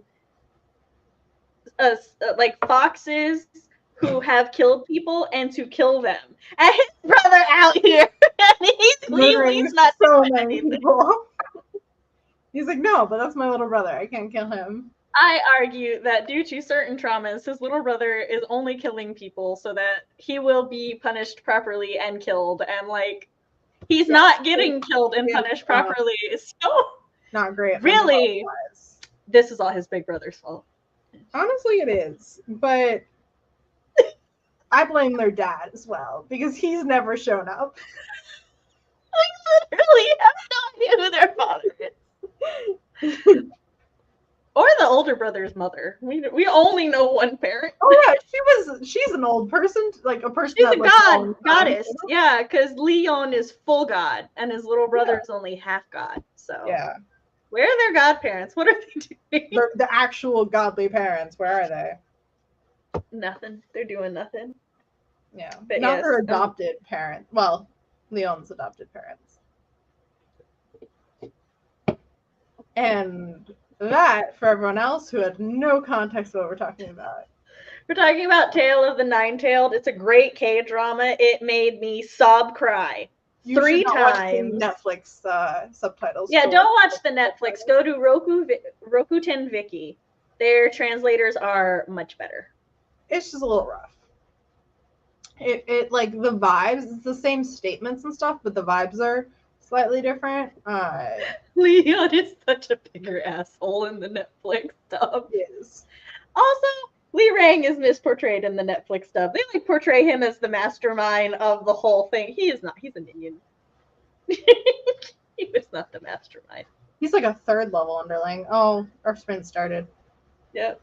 foxes who have killed people and to kill them. And his brother out here, and he's not so many people. He's like, no, but that's my little brother. I can't kill him. I argue that due to certain traumas, his little brother is only killing people so that he will be punished properly and killed. And he's not getting killed and punished properly. So not great. Really, this is all his big brother's fault. Honestly, it is. But I blame their dad as well because he's never shown up. I literally have no idea who their father is. Or the older brother's mother. We only know one parent. Oh yeah, she's an old person, like a person. She's a goddess. Yeah, because Leon is full god, and his little brother is only half god. So yeah, where are their godparents? What are they doing? The actual godly parents. Where are they? Nothing. They're doing nothing. Yeah, but not their adopted parents. Well, Leon's adopted parents. And that, for everyone else who had no context of what we're talking about. We're talking about Tale of the Nine-Tailed. It's a great K-drama. It made me sob cry. You 3 times. Netflix subtitles. Yeah, don't watch the Netflix. Go to Rakuten Viki. Their translators are much better. It's just a little rough. It like the vibes, it's the same statements and stuff, but the vibes are slightly different. Leon is such a bigger asshole in the Netflix stuff. Yes. Also, Lee Rang is misportrayed in the Netflix stuff. They like portray him as the mastermind of the whole thing. He is not. He's a minion. He was not the mastermind. He's like a third level underling. Oh, our sprint started. Yep.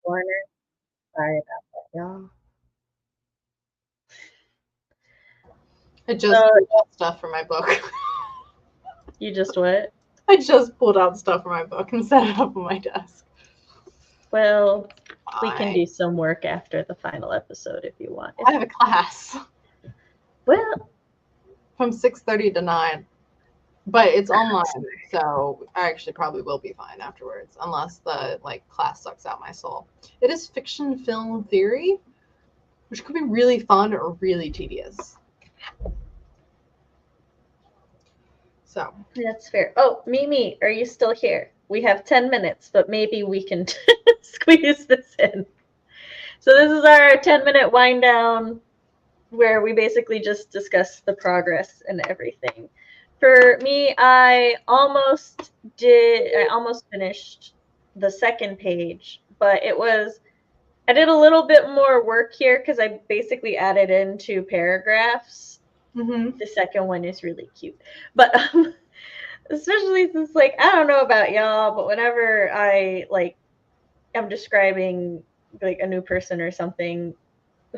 corner. Sorry about that, y'all. I just pulled out stuff from my book. You just what? I just pulled out stuff from my book and set it up on my desk. Well, we can do some work after the final episode if you want. I have a class. Well, from 6:30 to 9. But it's online, so I actually probably will be fine afterwards, unless the class sucks out my soul. It is fiction film theory, which could be really fun or really tedious. So that's fair. Oh, Mimi, are you still here? We have 10 minutes, but maybe we can squeeze this in. So this is our 10-minute wind down where we basically just discuss the progress and everything. For me, I almost finished the second page, but I did a little bit more work here because I basically added in 2 paragraphs. Mm-hmm. The second one is really cute, but especially since I don't know about y'all, but whenever I am describing a new person or something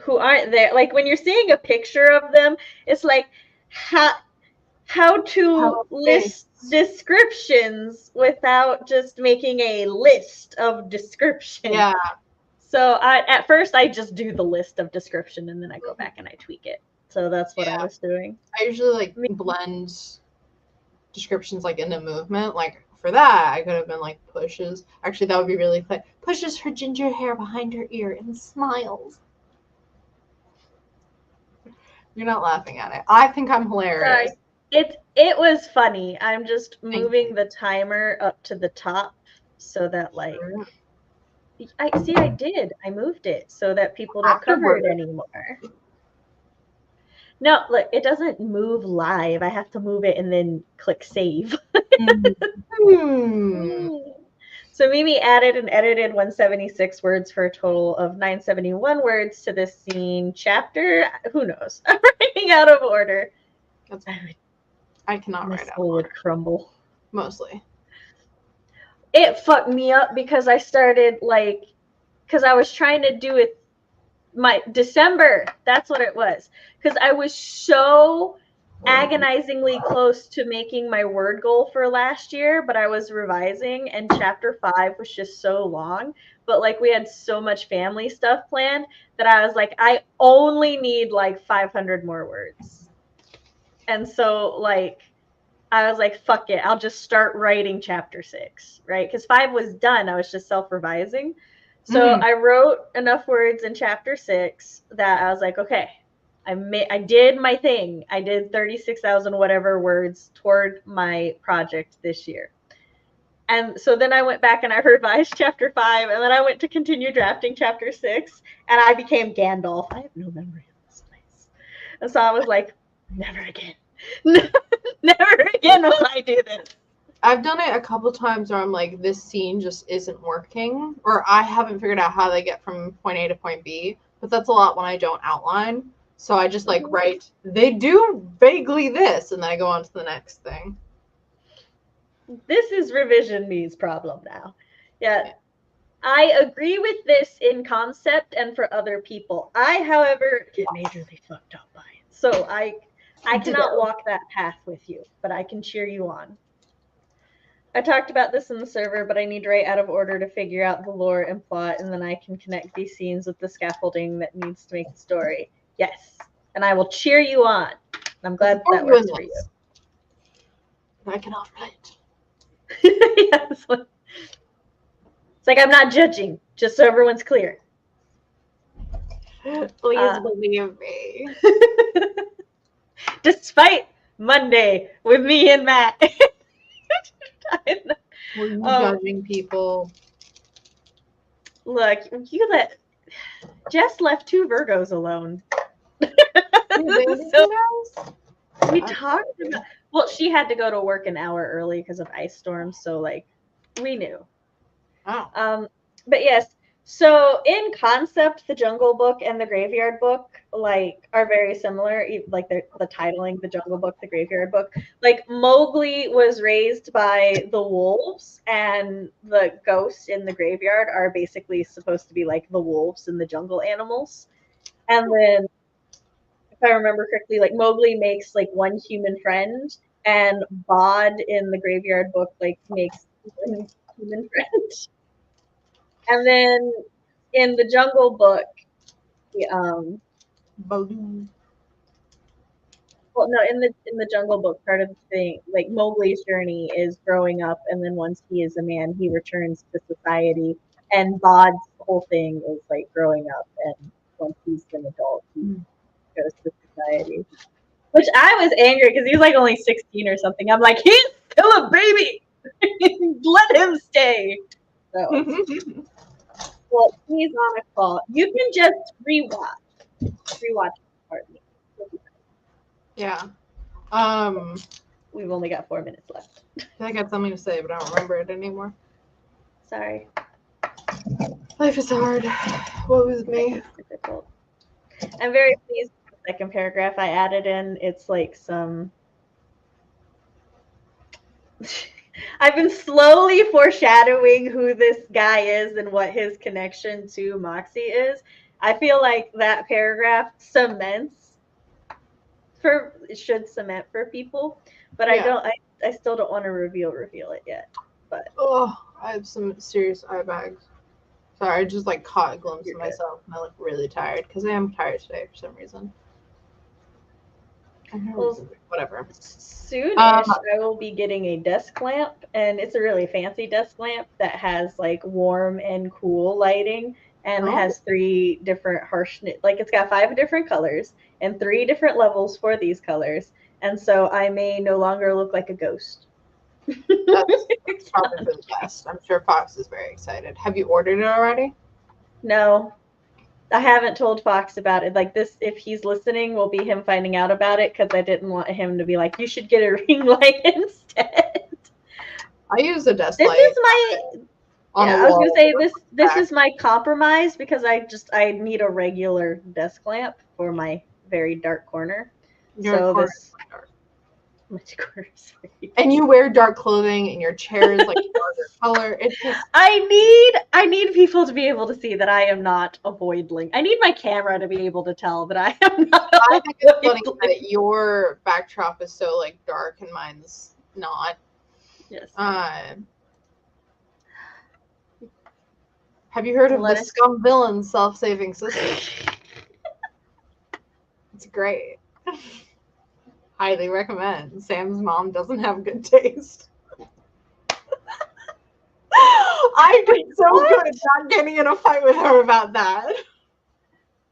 who aren't there, when you're seeing a picture of them, it's how to list descriptions without just making a list of descriptions. Yeah. So at first I just do the list of description and then I go back and I tweak it. So that's what I was doing. I usually blend descriptions into movement. For that, I could have been pushes. Actually, that would be really fun. Pushes her ginger hair behind her ear and smiles. You're not laughing at it. I think I'm hilarious. It was funny. I'm just moving the timer up to the top so that I did. I moved it so that people don't cover it anymore. No, look, it doesn't move live. I have to move it and then click save. So Mimi added and edited 176 words for a total of 971 words to this scene chapter. Who knows? I'm writing out of order. I cannot write out of order. Would crumble. Mostly. It fucked me up because I started because I was trying to do it my December. That's what it was. Because I was so agonizingly close to making my word goal for last year, but I was revising and chapter 5 was just so long. But we had so much family stuff planned that I was I only need 500 more words. And so I was fuck it, I'll just start writing chapter 6, right? Because 5 was done. I was just self-revising. So I wrote enough words in chapter 6 that I was okay, I did my thing. I did 36,000 whatever words toward my project this year. And so then I went back and I revised chapter 5, and then I went to continue drafting chapter 6, and I became Gandalf. I have no memory of this place. And so I was never again. Never again will I do this. I've done it a couple times where I'm this scene just isn't working, or I haven't figured out how they get from point A to point B, but that's a lot when I don't outline. So I just write, they do vaguely this, and then I go on to the next thing. This is revision me's problem now. Yeah. I agree with this in concept and for other people. I, however, get majorly fucked up by it. So I cannot walk that path with you, but I can cheer you on. I talked about this in the server, but I need to write out of order to figure out the lore and plot, and then I can connect these scenes with the scaffolding that needs to make the story. Yes. And I will cheer you on. I'm glad that works for you. I cannot write. Yes. It's I'm not judging, just so everyone's clear. Please believe me. Despite Monday with me and Matt. Were you judging people? Look, Jess left 2 Virgos alone. So we talked about. Well, she had to go to work an hour early because of ice storms, so we knew. Oh. But yes, So in concept, the Jungle Book and the Graveyard Book like are very similar. Like the titling, the Jungle Book, the Graveyard Book. Like Mowgli was raised by the wolves, and the ghosts in the graveyard are basically supposed to be like the wolves and the jungle animals. And then, if I remember correctly, like Mowgli makes like one human friend, and Bod in the Graveyard Book like makes one human friend. And then in the Jungle Book, Baloo. well, no, in the Jungle Book, part of the thing, like Mowgli's journey is growing up, and then once he is a man, he returns to society. And Bod's whole thing is like growing up, and once he's an adult, he goes to society. Which I was angry because he's like only 16 or something. I'm like, he's still a baby. Let him stay. So, well, he's on a call. You can just rewatch part of me. Yeah. We've only got 4 minutes left. I got something to say, but I don't remember it anymore. Sorry. Life is hard. What was me? It's difficult. I'm very pleased with the second paragraph I added in. It's like some. I've been slowly foreshadowing who this guy is and what his connection to Moxie is. I feel like that paragraph should cement for people, but Yeah. I still don't want to reveal it yet. But Oh, I have some serious eye bags. Sorry, I just like caught a glimpse You're of good. myself and I look really tired because I am tired today for some reason. Well, Whatever. soonish, I will be getting a desk lamp, and it's a really fancy desk lamp that has like warm and cool lighting, and has 3 different harshness. Like it's got 5 different colors and 3 different levels for these colors, and so I may no longer look like a ghost. That's probably for the best. I'm sure Fox is very excited. Have you ordered it already? No, I haven't told Fox about it. Like this, if he's listening, will be him finding out about it because I didn't want him to be like, "You should get a ring light instead." I use a desk This light. is my. Yeah, I was gonna say this is my compromise because I need a regular desk lamp for my very dark corner. And you wear dark clothing, and your chair is like darker color. It's just I need people to be able to see that I am not a voidling. I need my camera to be able to tell that I am not. I think it's funny that your backdrop is so like dark and mine's not. Yes. Have you heard of the Scum Villain self-saving system? It's great. Highly recommend. Sam's mom doesn't have good taste. I did so good not getting in a fight with her about that.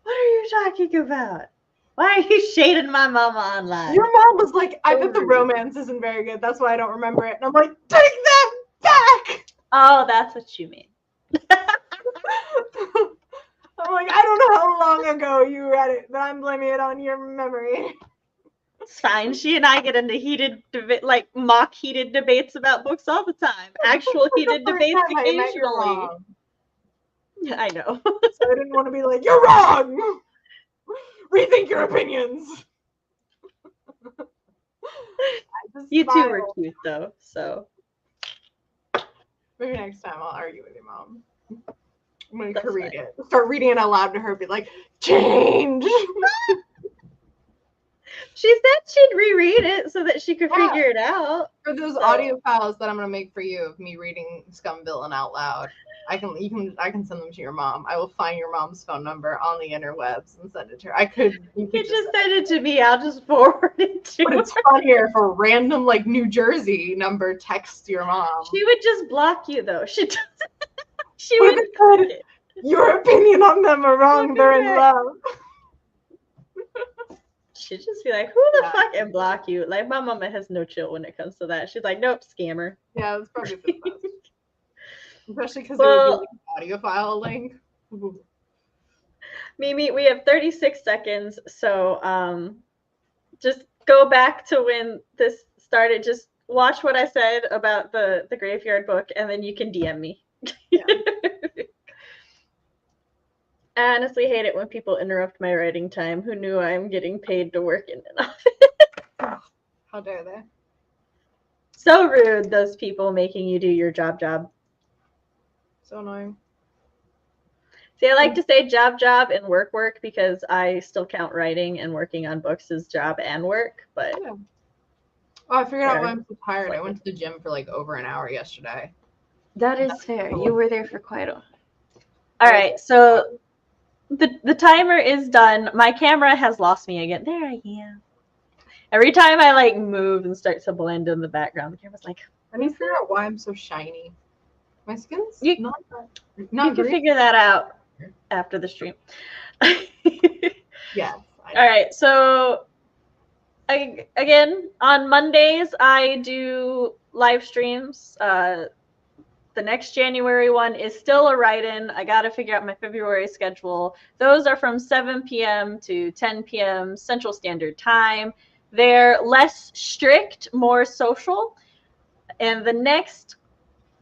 What are you talking about? Why are you shading my mama online? Your mom was like, I bet the romance isn't very good. That's why I don't remember it. And I'm like, take that back. Oh, that's what you mean. I'm like, I don't know how long ago you read it, but I'm blaming it on your memory. It's fine. She and I get into heated, mock heated debates about books all the time. Actual heated debates occasionally. I know. So I didn't want to be like, you're wrong. Rethink your opinions. You two were cute though, so. Maybe next time I'll argue with your mom. I'm going to read it. Start reading it out loud to her, be like, change. She said she'd reread it so that she could figure it out. For those audio files that I'm going to make for you of me reading Scum Villain out loud, I can send them to your mom. I will find your mom's phone number on the interwebs and send it to her. You could just send it to me. I'll just forward it to her. But it's funnier for random like New Jersey number text your mom. She would just block you though. She doesn't. She would put your opinion on them are wrong. They're in love. She'd just be like, who the fuck, and block you. Like, my mama has no chill when it comes to that. She's like, nope, scammer. Yeah, that's probably the best. Especially because it would be like an audio file link. Mimi, we have 36 seconds, so just go back to when this started. Just watch what I said about the graveyard book, and then you can DM me. Yeah. I honestly hate it when people interrupt my writing time who knew I'm getting paid to work in an office. How dare they? So rude, those people making you do your job. So annoying. See, I like to say job and work because I still count writing and working on books as job and work, but Yeah. Oh, I figured out why I'm so tired. I went to the gym for like over an hour yesterday. That is fair. You were there for quite a while. All right, so the timer is done. My camera has lost me again. There I am. Every time I like move and start to blend in the background, the camera's like, I need to figure out why I'm so shiny. My skin's You- not you can green. figure that out after the stream. Yes. All right, so again, on Mondays, I do live streams. The next January one is still a write-in. I got to figure out my February schedule. Those are from 7 p.m. to 10 p.m. Central Standard Time. They're less strict, more social. And the next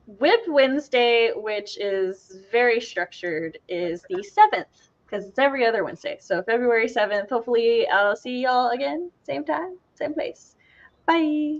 WIP Wednesday, which is very structured, is the 7th, because it's every other Wednesday. So February 7th, hopefully I'll see y'all again, same time, same place. Bye.